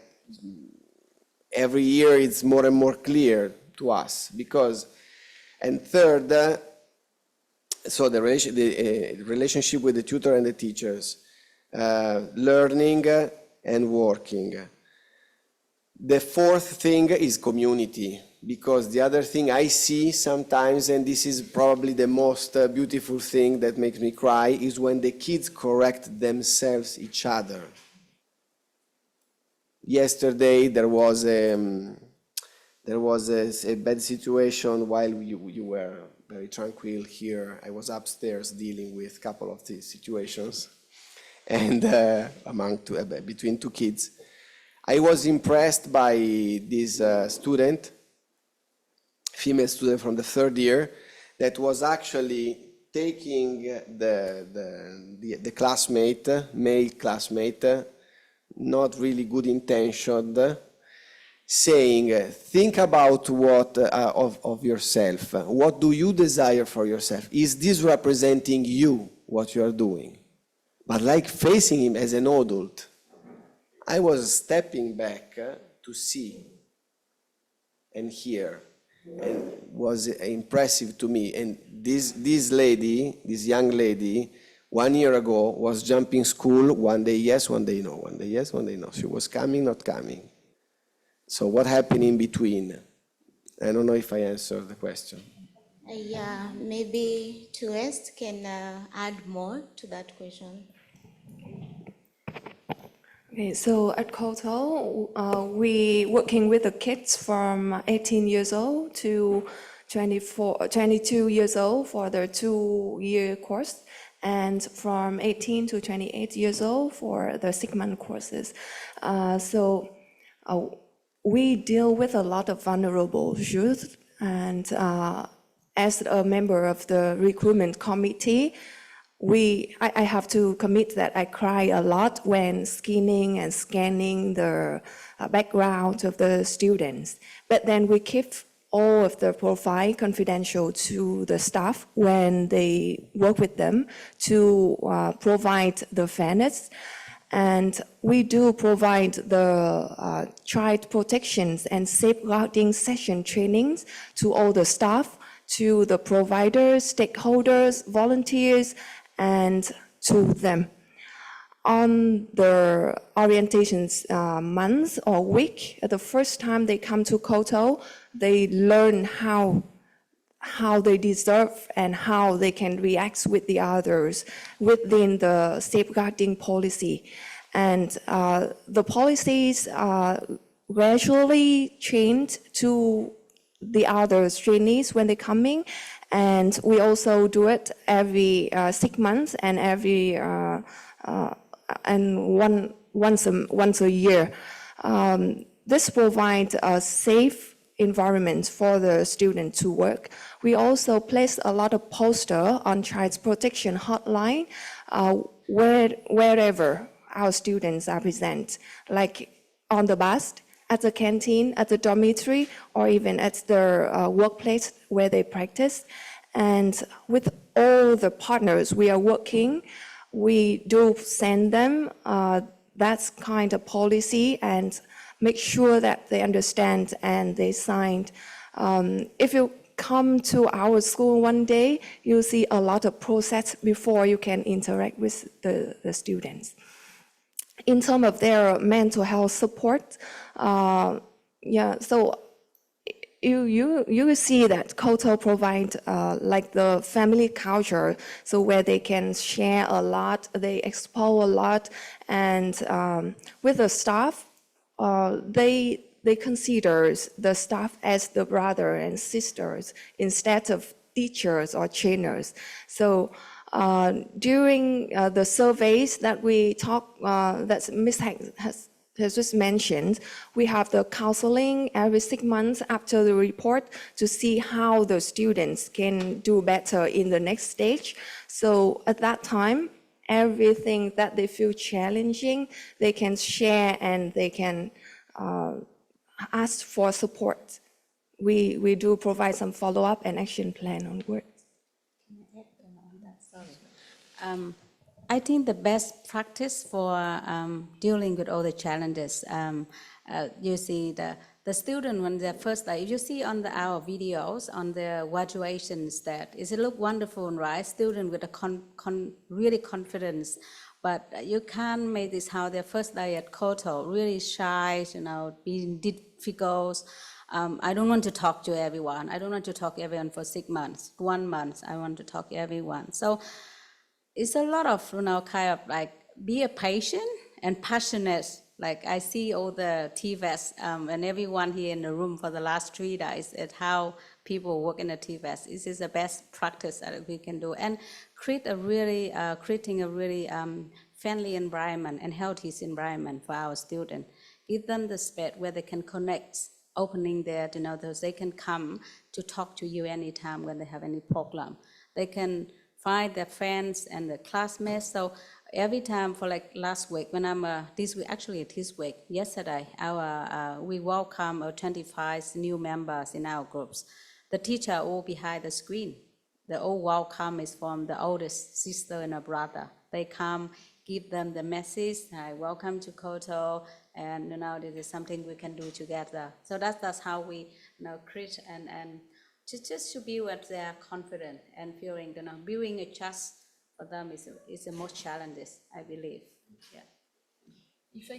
S4: every year it's more and more clear to us. Because, and third, so the relationship with the tutor and the teachers, learning and working. The fourth thing is community, because the other thing I see sometimes, and this is probably the most beautiful thing that makes me cry, is when the kids correct themselves, each other. Yesterday there was a bad situation while you were very tranquil here. I was upstairs dealing with a couple of these situations, and between two kids. I was impressed by this student, female student from the third year, that was actually taking the classmate, male classmate, not really good intentioned, saying, think about what of yourself. What do you desire for yourself? Is this representing you, what you are doing? But like facing him as an adult. I was stepping back to see and hear, and it was impressive to me. And this lady, this young lady, 1 year ago was jumping school, one day yes, one day no, one day yes, one day no. She was coming, not coming. So what happened in between? I don't know if I answered the question.
S3: Yeah, maybe TVET can add more to that question.
S13: Okay, so at KOTO, we working with the kids from 18 years old to 22 years old for their 2-year course, and from 18 to 28 years old for the 6-month courses. We deal with a lot of vulnerable youth, and as a member of the recruitment committee, I have to commit that I cry a lot when scanning the background of the students. But then we keep all of the profile confidential to the staff when they work with them to provide the fairness. And we do provide the child protections and safeguarding session trainings to all the staff, to the providers, stakeholders, volunteers, and to them. On the orientations month or week, the first time they come to KOTO, they learn how they deserve and how they can react with the others within the safeguarding policy. And the policies gradually change to the other trainees when they come in. And we also do it every 6 months and once a year. This provides a safe environment for the student to work. We also place a lot of poster on child protection hotline wherever our students are present, like on the bus, at the canteen, at the dormitory, or even at their workplace where they practice. And with all the partners we are working, we do send them that kind of policy and make sure that they understand and they signed. If you come to our school one day, you'll see a lot of process before you can interact with the students. In terms of their mental health support, so you will see that KOTO provides like the family culture, so where they can share a lot, they explore a lot, and with the staff, they consider the staff as the brother and sisters instead of teachers or trainers. So during the surveys that we talk, that Ms. Hạnh has just mentioned, we have the counseling every 6 months after the report to see how the students can do better in the next stage. So at that time, everything that they feel challenging, they can share and they can ask for support. We do provide some follow-up and action plan onward.
S10: I think the best practice for dealing with all the challenges, you see the student when they're first, like you see on our videos on the graduations, that it look wonderful, right? Student with a really confidence, but you can't make this how their first day at KOTO, really shy, being difficult. I don't want to talk to everyone. I don't want to talk to everyone for 6 months. 1 month, I want to talk to everyone. So it's a lot of, kind of like be a patient and passionate. Like I see all the TVETs and everyone here in the room for the last 3 days at how people work in the TVETs. This is the best practice that we can do, and creating a really friendly environment and healthy environment for our students. Give them the space where they can connect, opening there, they can come to talk to you anytime when they have any problem. They can find their friends and their classmates. So every time, for like last week, when I'm this week, yesterday, we welcome 25 new members in our groups. The teacher all behind the screen. The all welcome is from the oldest sister and a brother. They come, give them the message, welcome to KOTO, and this is something we can do together. So that's how we create and just to build up their confidence and feeling, building a trust for them is the most challenges, I believe. Yeah.
S11: If I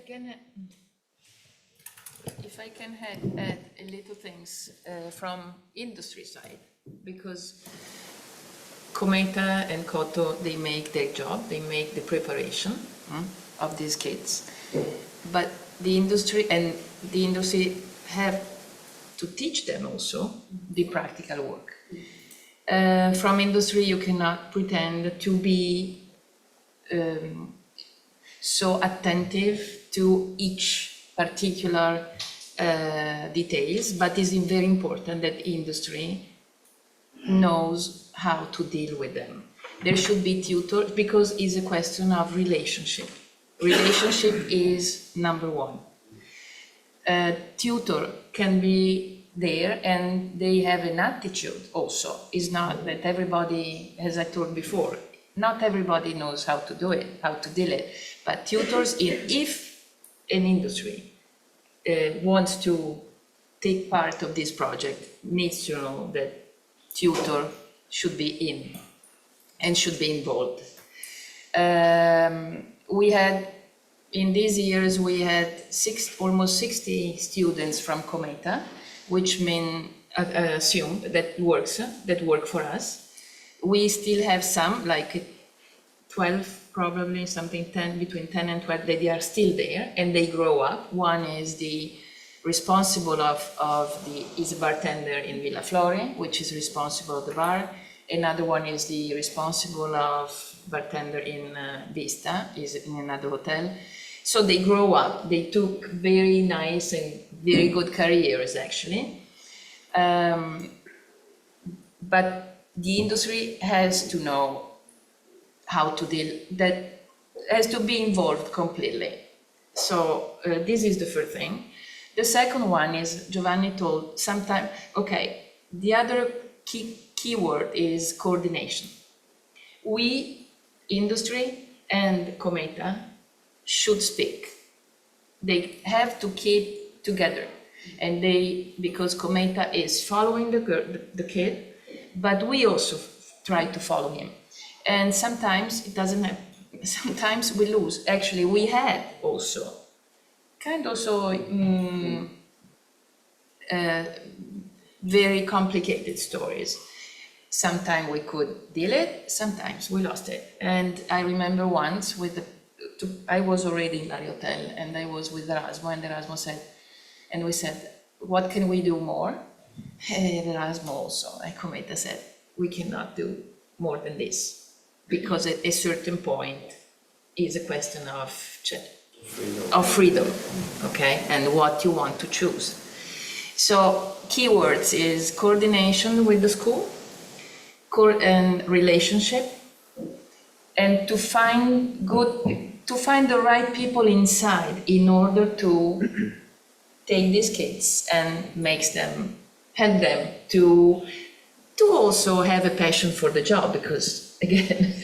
S11: can add a little things from industry side, because Cometa and KOTO, they make their job, they make the preparation of these kids, but the industry have to teach them also the practical work. From industry, you cannot pretend to be so attentive to each particular details, but it's very important that industry knows how to deal with them. There should be tutors, because it's a question of relationship. Relationship is number one. Tutor can be there and they have an attitude also. It's not that everybody, as I told before, not everybody knows how to do it, how to deal it. But tutors, if an industry wants to take part of this project, needs to know that tutor should be in and should be involved. We had, in these years, we had almost 60 students from Cometa, which mean assumed that work for us. We still have some, like 12 probably, something 10, between 10 and 12, that they are still there and they grow up. One is the responsible is a bartender in Villa Flore, which is responsible of the bar. Another one is the responsible of bartender in Vista, is in another hotel. So they grow up, they took very nice and very good careers actually. But the industry has to know how to deal, that has to be involved completely. So this is the first thing. The second one is, Giovanni told sometime, okay, the other key word is coordination. We, industry and Cometa, should speak. They have to keep together. And because Cometa is following the kid, but we also try to follow him. And sometimes it doesn't happen. Sometimes we lose. Actually, we had also very complicated stories. Sometimes we could deal it, sometimes we lost it. And I remember once I was already in L'Ariotel and I was with Erasmo, and Erasmo said, and we said, what can we do more? And Erasmo also, and Cometa said, we cannot do more than this. Because at a certain point is a question of freedom, okay, and what you want to choose. So keywords is coordination with the school, and relationship, and to find the right people inside in order to take these kids and help them to also have a passion for the job, because again,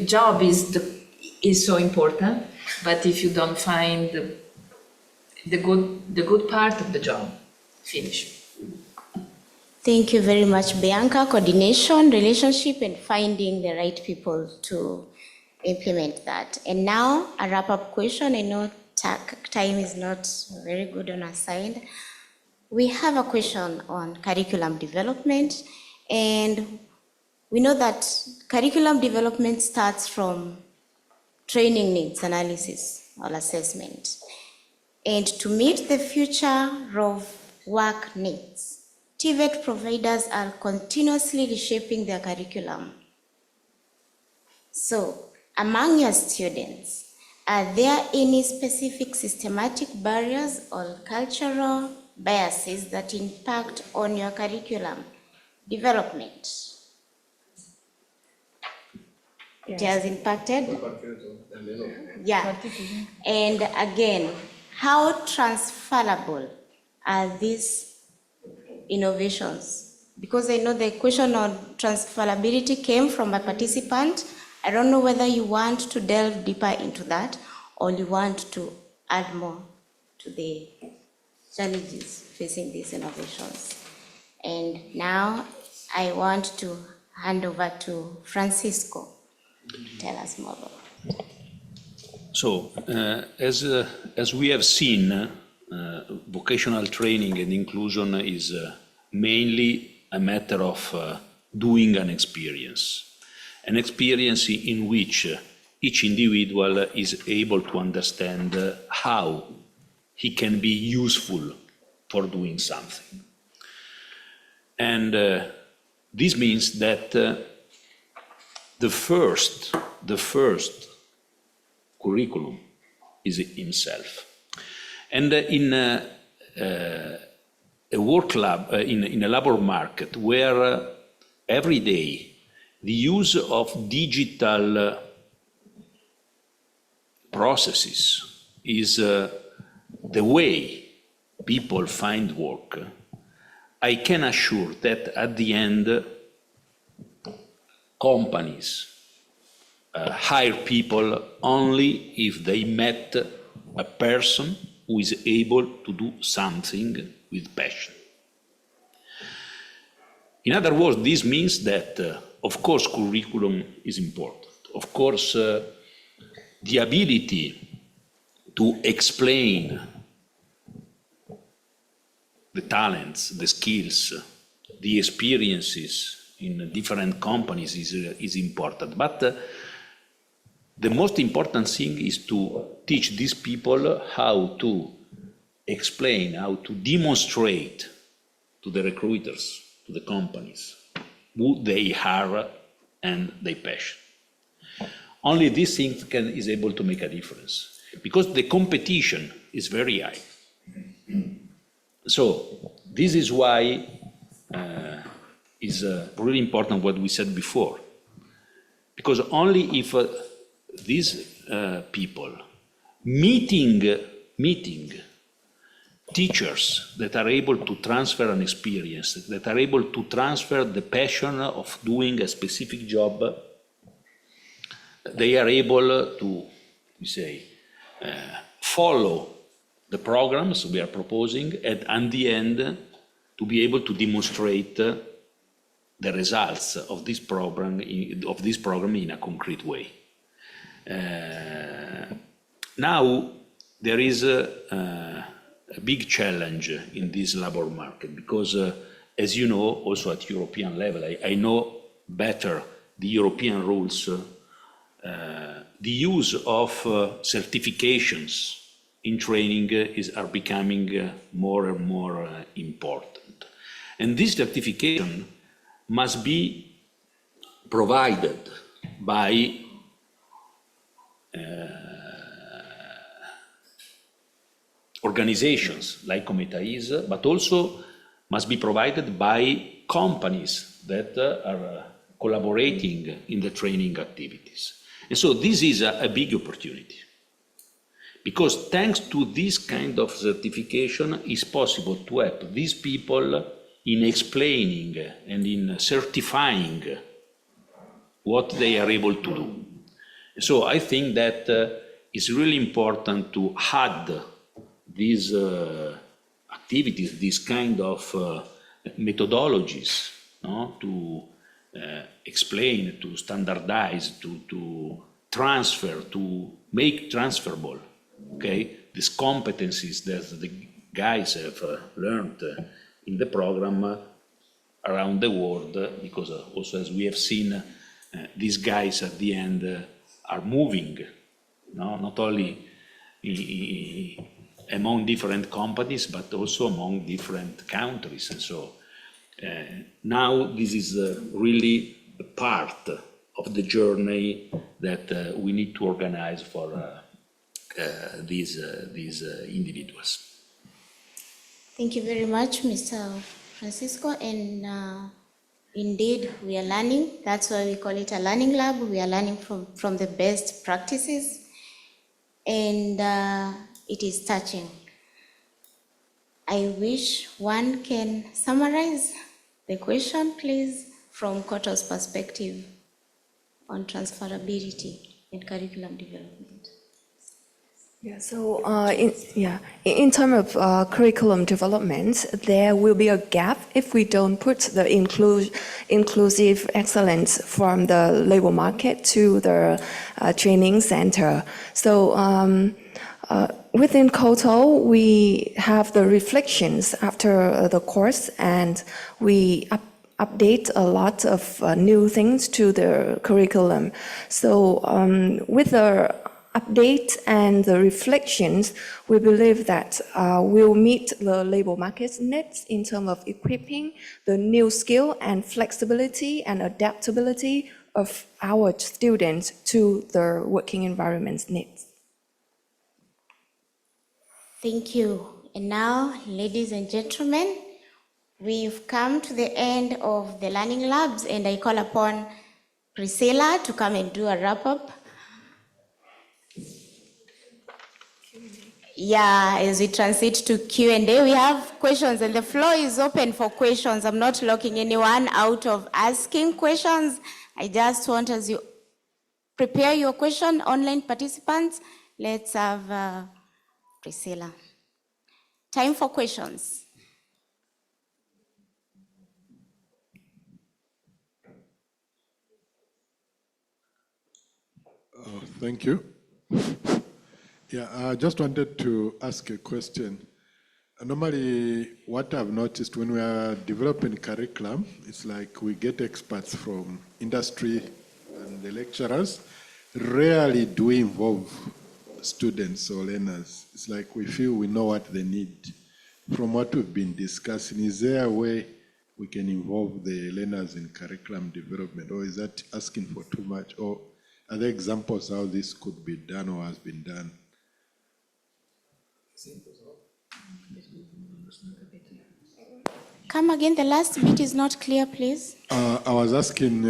S11: job is so important, but if you don't find the good part of the job, finish.
S3: Thank you very much, Bianca. Coordination, relationship, and finding the right people to implement that. And now a wrap-up question. I know time is not very good on our side. We have a question on curriculum development, and we know that curriculum development starts from training needs analysis or assessment. And to meet the future of work needs, TVET providers are continuously reshaping their curriculum. So, among your students, are there any specific systematic barriers or cultural biases that impact on your curriculum development? It has impacted? Yeah. And again, how transferable are these innovations? Because I know the question on transferability came from a participant. I don't know whether you want to delve deeper into that or you want to add more to the challenges facing these innovations. And now I want to hand over to Francisco to tell us more about it.
S12: So, as we have seen, vocational training and inclusion is mainly a matter of doing an experience in which each individual is able to understand how he can be useful for doing something. And this means that the first curriculum is himself. And in a work lab, in a labor market where every day the use of digital processes is the way people find work, I can assure that at the end, companies hire people only if they met a person who is able to do something with passion. In other words, this means that, of course, curriculum is important. Of course, the ability to explain the talents, the skills, the experiences in different companies is important. But the most important thing is to teach these people how to explain, how to demonstrate to the recruiters, to the companies, who they are and their passion. Only this thing is able to make a difference, because the competition is very high. So this is why is really important what we said before, because only if these people meeting teachers that are able to transfer an experience, that are able to transfer the passion of doing a specific job, they are able to we say, follow the programs we are proposing, and at the end, to be able to demonstrate the results of this program in a concrete way. Now, there is a big challenge in this labor market because, as you know, also at European level, I know better the European rules. The use of certifications in training are becoming more and more important. And this certification must be provided by organizations like Cometa is, but also must be provided by companies that are collaborating in the training activities. And so this is a big opportunity, because thanks to this kind of certification, it's possible to help these people in explaining and in certifying what they are able to do. So I think that it's really important to add these activities, these kind of methodologies, no? To explain, to standardize, to transfer, to make transferable, okay, these competencies that the guys have learned in the program around the world, because also, as we have seen, these guys at the end are moving, no? Not only among different companies, but also among different countries. And so now this is really a part of the journey that we need to organize for these individuals.
S3: Thank you very much, Mr. Francisco. And indeed, we are learning. That's why we call it a learning lab. We are learning from the best practices. And it is touching. I wish one can summarize the question, please, from KOTO's perspective on transferability in curriculum development.
S13: Yeah, so in terms of curriculum development, there will be a gap if we don't put the inclusive excellence from the labor market to the training center. So within KOTO, we have the reflections after the course, and we update a lot of new things to the curriculum. So with the update and the reflections, we believe that we'll meet the labor market's needs in terms of equipping the new skill and flexibility and adaptability of our students to the working environment's needs.
S3: Thank you. And now, ladies and gentlemen, we've come to the end of the Learning Labs, and I call upon Priscilla to come and do a wrap-up. Yeah, as we transit to Q&A, we have questions, and the floor is open for questions. I'm not locking anyone out of asking questions. I just want, as you prepare your question, online participants, let's have Priscilla. Time for questions.
S1: Thank you. Yeah, I just wanted to ask a question. Normally, what I've noticed when we are developing curriculum, it's like we get experts from industry and the lecturers. Rarely do we involve students or learners. It's like we feel we know what they need. From what we've been discussing, is there a way we can involve the learners in curriculum development, or is that asking for too much? Or are there examples how this could be done or has been done?
S3: Come again, the last bit is not clear, please.
S1: I was asking,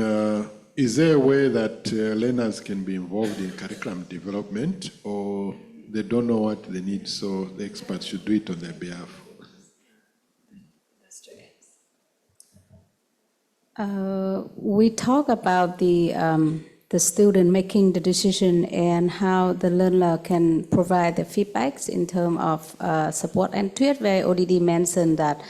S1: is there a way that learners can be involved in curriculum development, or they don't know what they need, so the experts should do it on their behalf?
S10: We talk about the the student making the decision and how the learner can provide the feedbacks in terms of support. And TVET already mentioned that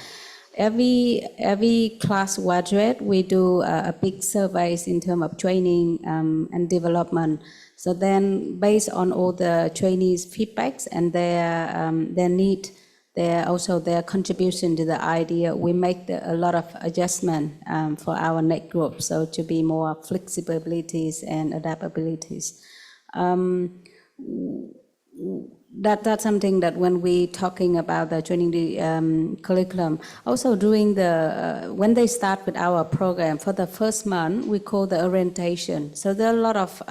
S10: every class graduate, we do a big surveys in terms of training and development. So then, based on all the trainees' feedbacks and their need, their contribution to the idea, we make a lot of adjustment for our next group, so to be more flexibilities and adaptabilities. That's something that when we talking about the training curriculum, also during when they start with our program, for the first month, we call the orientation. So there are a lot of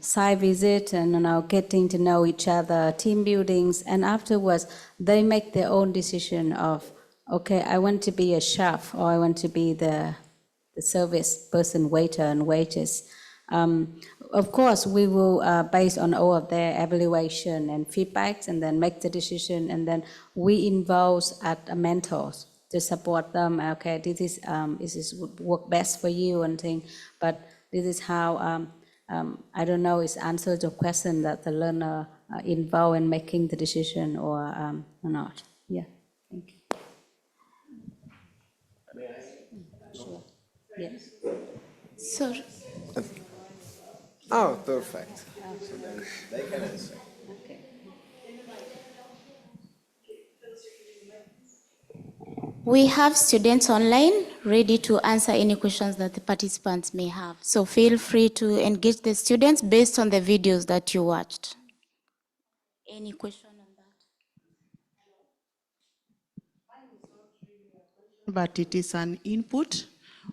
S10: site visit and getting to know each other, team buildings, and afterwards they make their own decision of, okay, I want to be a chef, or I want to be the service person, waiter and waitress. Of course, we will based on all of their evaluation and feedbacks, and then make the decision, and then we involve mentors to support them. Okay, this is would work best for you and thing, but this is how. I don't know is answer the question that the learner involved in making the decision or not. Yeah, thank you. Sure. Yes.
S3: So.
S4: Oh, perfect. So then they can answer.
S10: Okay.
S3: We have students online ready to answer any questions that the participants may have. So feel free to engage the students based on the videos that you watched. Any question on that?
S15: But it is an input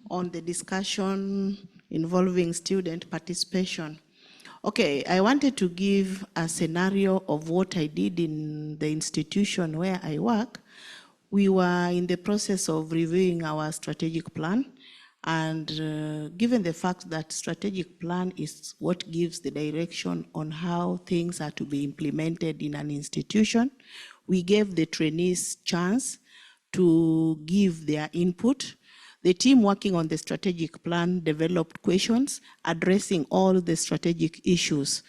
S15: on the discussion involving student participation. Okay, I wanted to give a scenario of what I did in the institution where I work. We were in the process of reviewing our strategic plan, and given the fact that strategic plan is what gives the direction on how things are to be implemented in an institution, we gave the trainees chance to give their input. The team working on the strategic plan developed questions addressing all the strategic issues,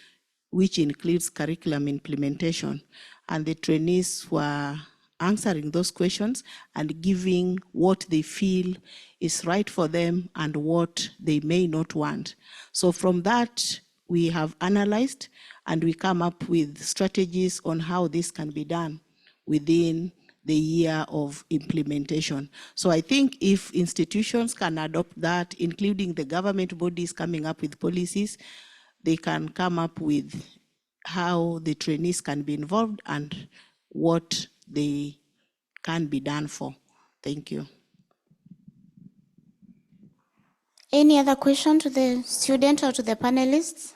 S15: which includes curriculum implementation, and the trainees were answering those questions and giving what they feel is right for them and what they may not want. So from that, we have analyzed and we come up with strategies on how this can be done within the year of implementation. So I think if institutions can adopt that, including the government bodies coming up with policies, they can come up with how the trainees can be involved and what they can be done for. Thank you.
S3: Any other question to the student or to the panelists?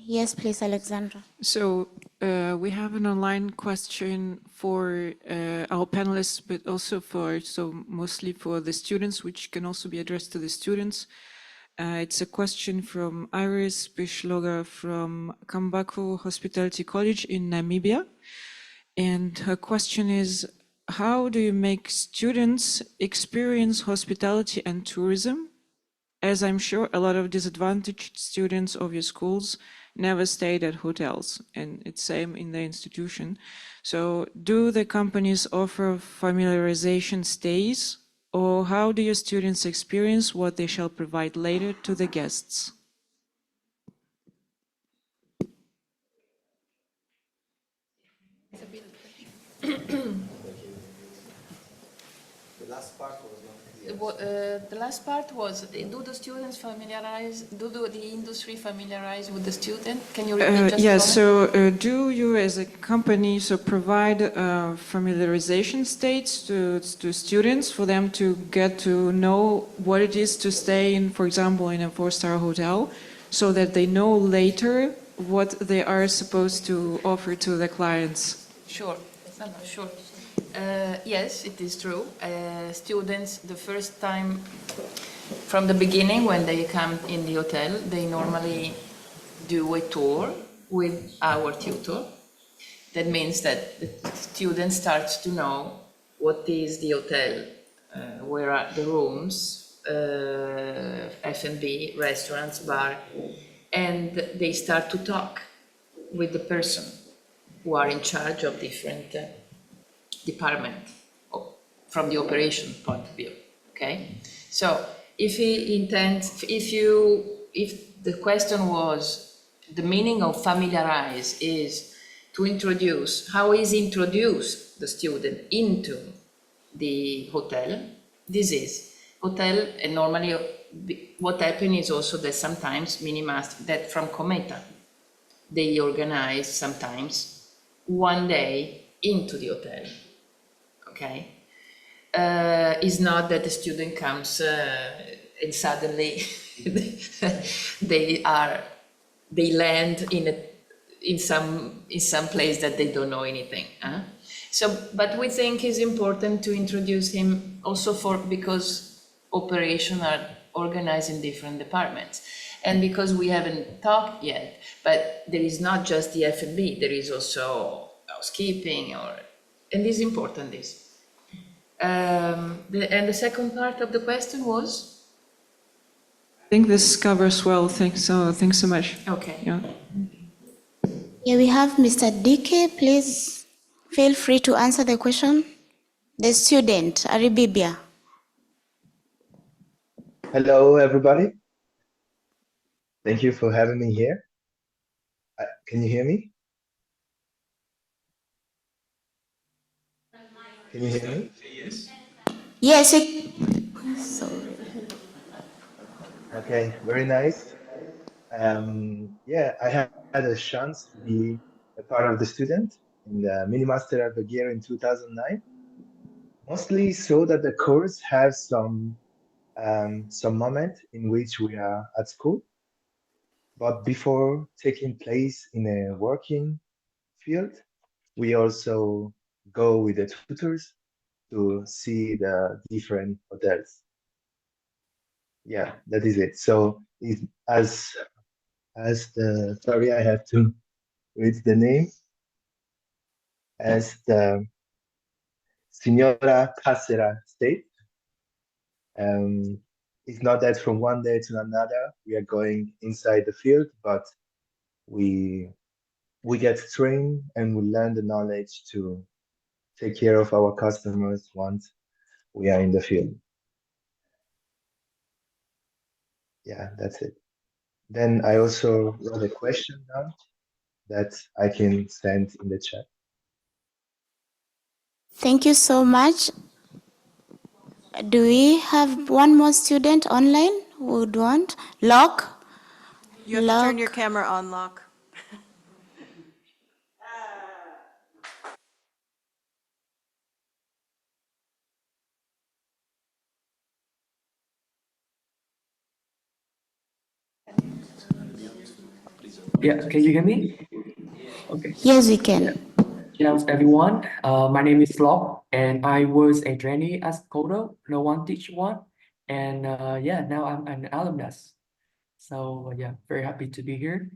S3: Yes, please, Alexandra.
S18: So we have an online question for our panelists, but also mostly for the students, which can also be addressed to the students. It's a question from Iris Bishloga from Kambako Hospitality College in Namibia. And her question is, how do you make students experience hospitality and tourism? As I'm sure a lot of disadvantaged students of your schools never stayed at hotels, and it's same in the institution. So do the companies offer familiarization stays, or how do your students experience what they shall provide later to the guests?
S4: The last part was not
S11: clear. The last part was, do the students familiarize, do the industry familiarize with the student? Can you repeat just
S18: Yeah, so do you as a company provide familiarization states to students for them to get to know what it is to stay in, for example, in a 4-star hotel, so that they know later what they are supposed to offer to the clients?
S11: Sure. Sure. Yes, it is true. Students, the first time from the beginning when they come in the hotel, they normally do a tour with our tutor. That means that the student starts to know what is the hotel, where are the rooms, F&B, restaurants, bar, and they start to talk with the person who are in charge of different department from the operation point of view. Okay, so if the question was the meaning of familiarize is to introduce, how is introduce the student into the hotel. This is hotel, and normally what happens is also that sometimes MiniMaster, that from Cometa, they organize sometimes one day into the hotel. Okay, it's not that the student comes and suddenly they land in some place that they don't know anything. So, but we think it's important to introduce him also because operations are organized in different departments, and because we haven't talked yet, but there is not just the F&B, there is also housekeeping, and it's important this. And the second part of the question was?
S18: I think this covers well. Thanks so much.
S11: Okay.
S18: Yeah.
S3: Yeah, we have Mr. DK. Please feel free to answer the question. The student, Aribibia.
S20: Hello, everybody. Thank you for having me here. Can you hear me? Can you hear me?
S3: Yes. Sorry.
S20: Okay, very nice. Yeah, I had a chance to be a part of the student in the MiniMaster of the year in 2009. Mostly so that the course has some moment in which we are at school, but before taking place in a working field, we also go with the tutors to see the different hotels. Yeah, that is it. So as the, sorry, I have to read the name, as the Signora Casera state. It's not that from one day to another we are going inside the field, but we get trained and we learn the knowledge to take care of our customers once we are in the field. Yeah, that's it. Then I also wrote a question down that I can send in the chat.
S3: Thank you so much. Do we have one more student online who would want? Locke?
S2: You have to turn your camera on, Locke.
S7: Yeah, can you hear me? Okay.
S3: Yes, we can.
S7: Hello, everyone. My name is Locke, and I was a trainee at KOTO, No One Teach One, and yeah, now I'm an alumnus. So yeah, very happy to be here.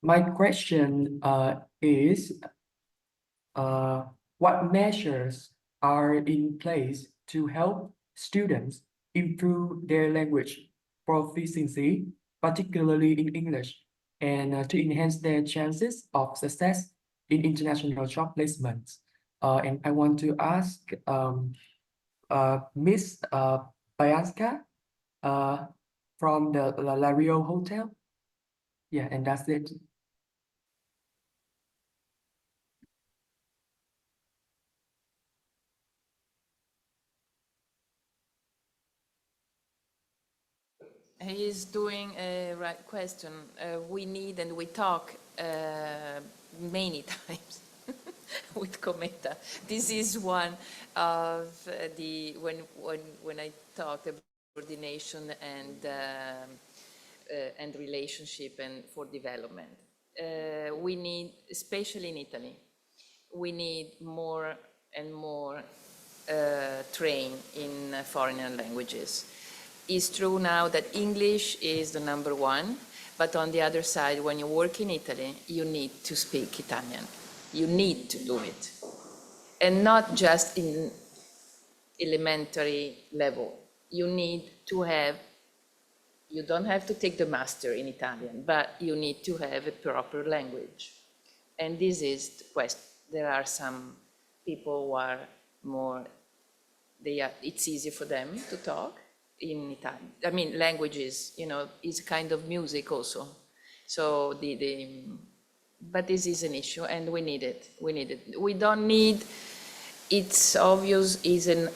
S7: My question is, what measures are in place to help students improve their language proficiency, particularly in English, and to enhance their chances of success in international job placements? And I want to ask Miss Bayanska from the La Rio Hotel. Yeah, and that's it.
S11: He is doing a right question. We need and we talk many times with Cometa. This is one of the when I talk about coordination and relationship and for development. We need, especially in Italy, we need more and more train in foreign languages. It's true now that English is the #1, but on the other side, when you work in Italy, you need to speak Italian. You need to do it. And not just in elementary level. You need to have, you don't have to take the master in Italian, but you need to have a proper language. And this is the question. There are some people who are more, it's easy for them to talk in Italian. I mean, language is, you know, is kind of music also. So but this is an issue and we need it. We need it. We don't need, it's obvious, is in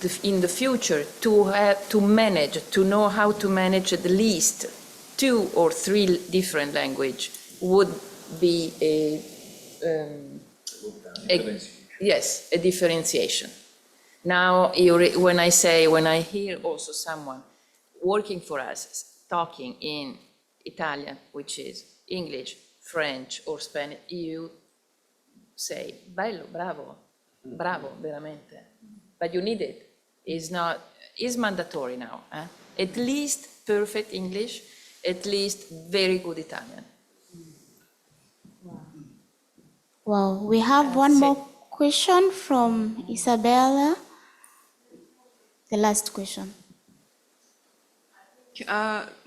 S11: the future to manage, to know how to manage at least 2 or 3 different language would be a differentiation. Now, when I hear also someone working for us talking in Italian, which is English, French, or Spanish, you say, bello, bravo, bravo, veramente. But you need it. It's mandatory now. At least perfect English, at least very good Italian.
S3: Well, we have one more question from Isabella. The last question.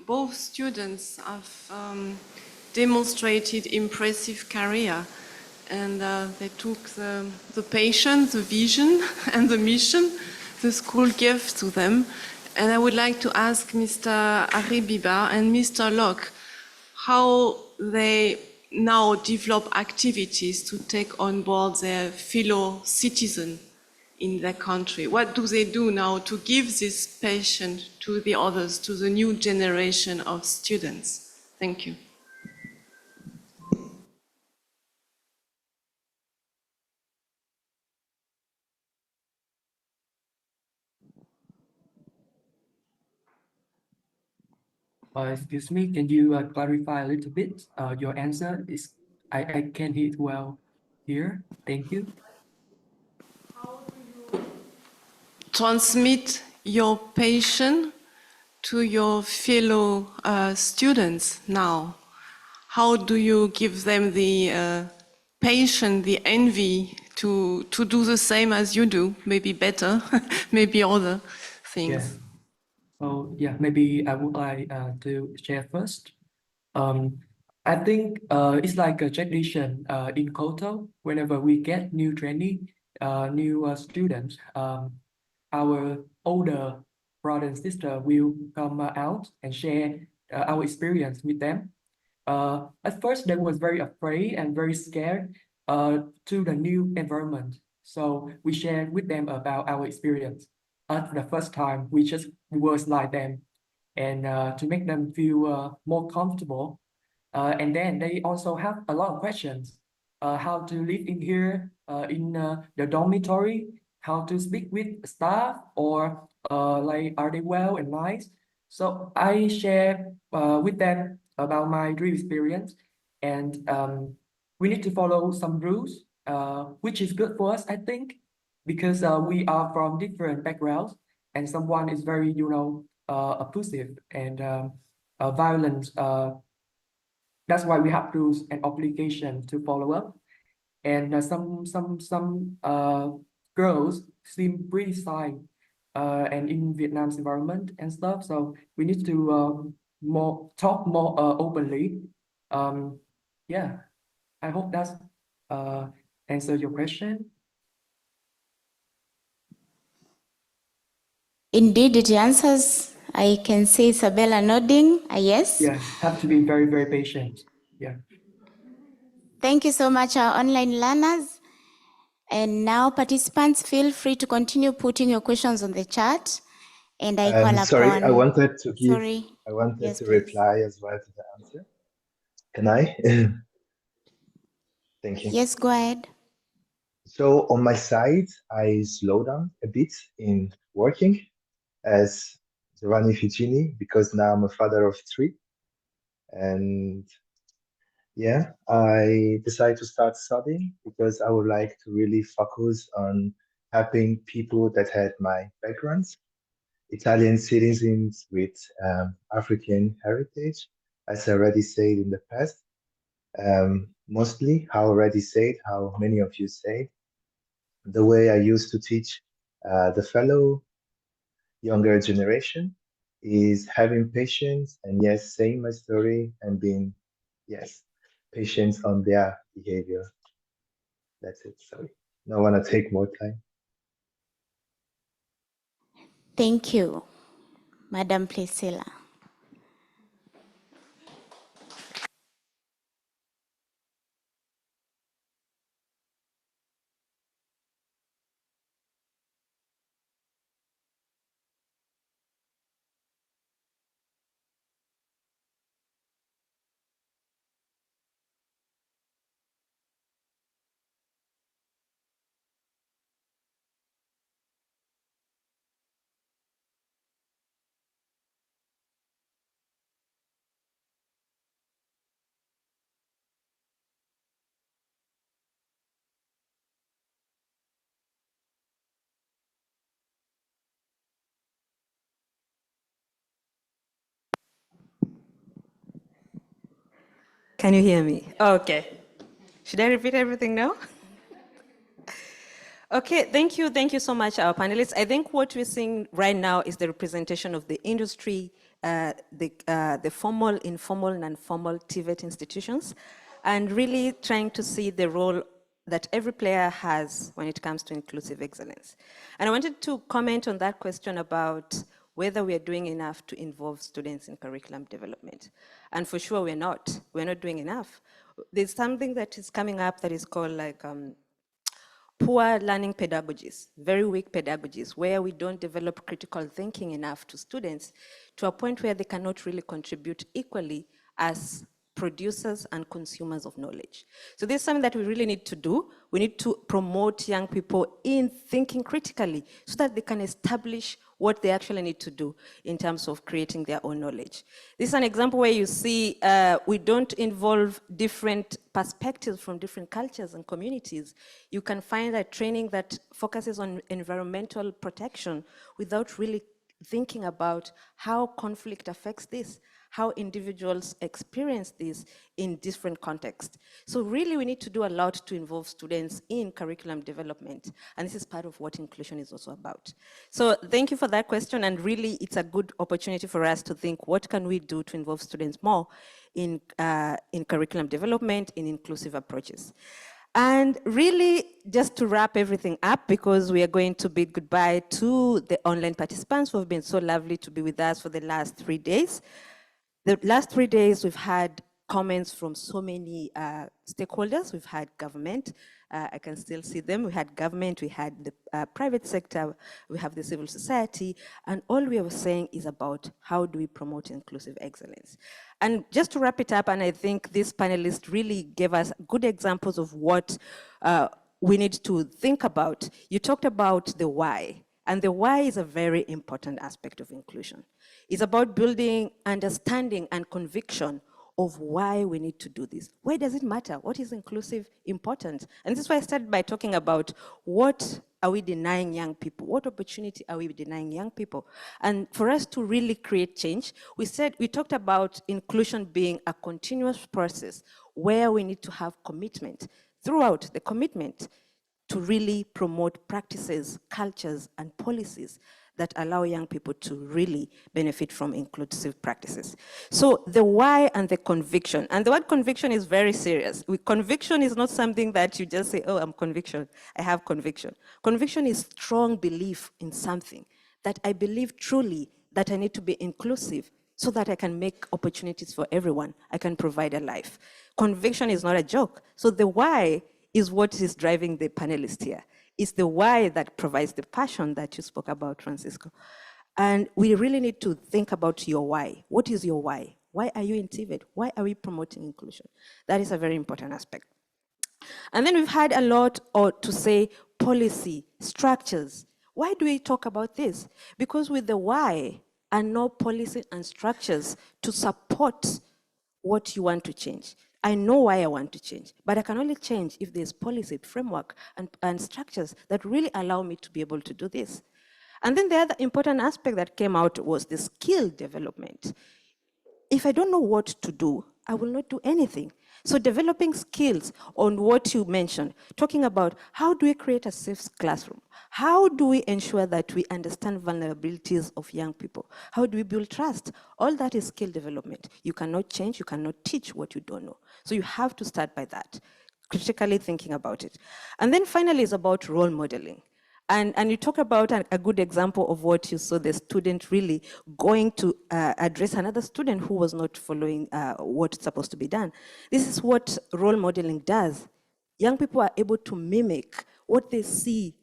S8: Both students have demonstrated impressive career, and they took the passion, the vision, and the mission the school gave to them. And I would like to ask Mr. Aribiba and Mr. Locke how they now develop activities to take on board their fellow citizens in their country. What do they do now to give this passion to the others, to the new generation of students? Thank you.
S7: Excuse me, can you clarify a little bit? Your answer is, I can't hear it well here. Thank you.
S8: Transmit your passion to your fellow students now? How do you give them the passion, the envy to do the same as you do? Maybe better, maybe other things.
S7: Yeah. So yeah, maybe I would like to share first. I think it's like a tradition in KOTO. Whenever we get new training, new students, our older brother and sister will come out and share our experience with them. At first, they was very afraid and very scared to the new environment. So we shared with them about our experience. At the first time, we just was like them, and to make them feel more comfortable. And then they also have a lot of questions. How to live in here, in the dormitory, how to speak with staff, or like, are they well and nice? So I share with them about my dream experience, and we need to follow some rules, which is good for us, I think, because we are from different backgrounds, and someone is very, abusive and violent. That's why we have rules and obligation to follow up. And some girls seem pretty shy and in Vietnam's environment and stuff. So we need to talk more openly. Yeah, I hope that's answer your question.
S3: Indeed, it answers. I can see Isabella nodding a yes.
S7: Yeah, have to be very, very patient. Yeah.
S3: Thank you so much, our online learners. And now participants, feel free to continue putting your questions on the chat. And I call
S20: sorry,
S3: upon...
S20: I wanted to give,
S3: Sorry.
S20: I wanted
S3: Yes,
S20: to
S3: please.
S20: reply as well to the answer. Can I? Thank you.
S3: Yes, go ahead.
S20: So on my side, I slow down a bit in working as Giovanni Figini, because now I'm a father of 3. And yeah, I decided to start studying because I would like to really focus on helping people that had my backgrounds, Italian citizens with African heritage, as I already said in the past. Mostly, how I already said, how many of you said, the way I used to teach The fellow younger generation is having patience and yes, saying my story and being, yes, patient on their behavior. That's it. Sorry. Don't want to take more time.
S3: Thank you, Madam Priscilla.
S9: Can you hear me? Okay. Should I repeat everything now? Okay, thank you so much, our panelists. I think what we're seeing right now is the representation of the industry, the formal, informal, non-formal TVET institutions, and really trying to see the role that every player has when it comes to inclusive excellence. And I wanted to comment on that question about whether we are doing enough to involve students in curriculum development. And for sure, we're not doing enough. There's something that is coming up that is called like poor learning pedagogies, very weak pedagogies, where we don't develop critical thinking enough to students to a point where they cannot really contribute equally as producers and consumers of knowledge. So this is something that we really need to do. We need to promote young people in thinking critically so that they can establish what they actually need to do in terms of creating their own knowledge. This is an example where you see we don't involve different perspectives from different cultures and communities. You can find a training that focuses on environmental protection without really thinking about how conflict affects this, how individuals experience this in different contexts. So really we need to do a lot to involve students in curriculum development, and this is part of what inclusion is also about. So thank you for that question, and really it's a good opportunity for us to think what can we do to involve students more in curriculum development, in inclusive approaches. And really, just to wrap everything up, because we are going to bid goodbye to the online participants who have been so lovely to be with us for the last 3 days. The last 3 days, we've had comments from so many stakeholders. We've had government. I can still see them. We had government, we had the private sector, we have the civil society, and all we were saying is about how do we promote inclusive excellence. And just to wrap it up, and I think this panelist really gave us good examples of what we need to think about. You talked about the why, and the why is a very important aspect of inclusion. It's about building understanding and conviction of why we need to do this. Why does it matter? What is inclusive important? And this is why I started by talking about what are we denying young people? What opportunity are we denying young people? And for us to really create change, we talked about inclusion being a continuous process where we need to have commitment throughout the commitment to really promote practices, cultures, and policies that allow young people to really benefit from inclusive practices. So the why and the conviction, and the word conviction is very serious. Conviction is not something that you just say, oh, I have conviction. Conviction is strong belief in something, that I believe truly that I need to be inclusive so that I can make opportunities for everyone. I can provide a life. Conviction is not a joke. So the why is what is driving the panelists here. It's the why that provides the passion that you spoke about, Francisco. And we really need to think about your why. What is your why? Why are you in TVET? Why are we promoting inclusion? That is a very important aspect. And then we've had a lot to say policy, structures. Why do we talk about this? Because with the why and no policy and structures to support what you want to change. I know why I want to change, but I can only change if there's policy, framework, and structures that really allow me to be able to do this. And then the other important aspect that came out was the skill development. If I don't know what to do, I will not do anything. So developing skills on what you mentioned, talking about how do we create a safe classroom? How do we ensure that we understand vulnerabilities of young people? How do we build trust? All that is skill development. You cannot change, you cannot teach what you don't know. So you have to start by that, critically thinking about it. And then finally is about role modeling. And you talk about a good example of what you saw, the student really going to address another student who was not following what's supposed to be done. This is what role modeling does. Young people are able to mimic what they see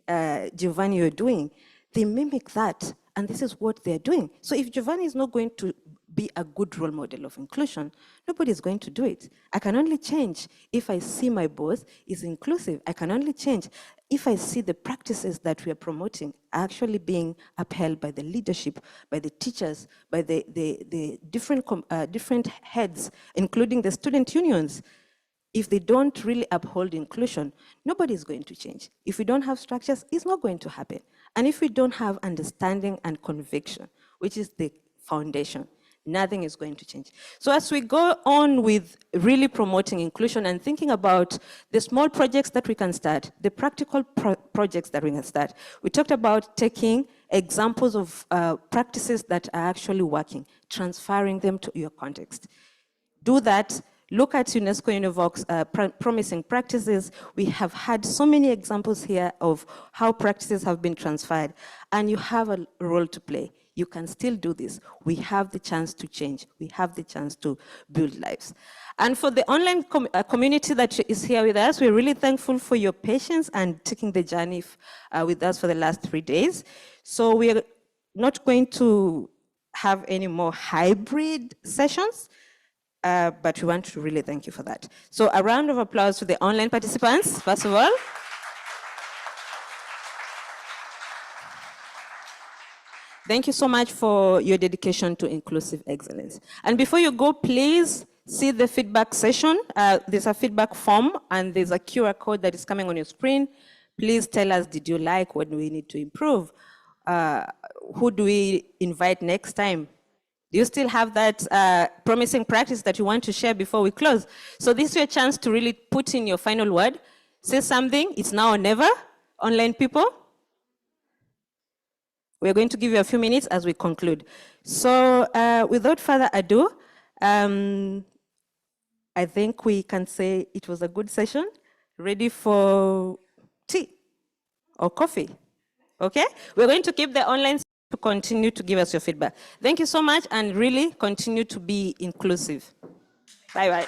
S9: Giovanni you're doing. They mimic that, and this is what they're doing. So if Giovanni is not going to be a good role model of inclusion, nobody is going to do it. I can only change if I see my boss is inclusive. I can only change if I see the practices that we are promoting are actually being upheld by the leadership, by the teachers, by the different heads, including the student unions. If they don't really uphold inclusion, nobody is going to change. If we don't have structures, it's not going to happen. And if we don't have understanding and conviction, which is the foundation, nothing is going to change. So as we go on with really promoting inclusion and thinking about the small projects that we can start, the practical projects that we can start, we talked about taking examples of practices that are actually working, transferring them to your context. Do that. Look at UNESCO-UNEVOC's promising practices. We have had so many examples here of how practices have been transferred, and you have a role to play. You can still do this. We have the chance to change. We have the chance to build lives. And for the online community that is here with us, we're really thankful for your patience and taking the journey with us for the last 3 days. So we are not going to have any more hybrid sessions, but we want to really thank you for that. So a round of applause to the online participants, first of all. Thank you so much for your dedication to inclusive excellence. And before you go, please see the feedback session. There's a feedback form and there's a QR code that is coming on your screen. Please tell us, did you like, what do we need to improve? Who do we invite next time? Do you still have that promising practice that you want to share before we close? So this is your chance to really put in your final word. Say something, it's now or never, online people. We're going to give you a few minutes as we conclude. So without further ado, I think we can say it was a good session, ready for tea or coffee, okay? We're going to keep the online to continue to give us your feedback. Thank you so much, and really continue to be inclusive. Bye-bye.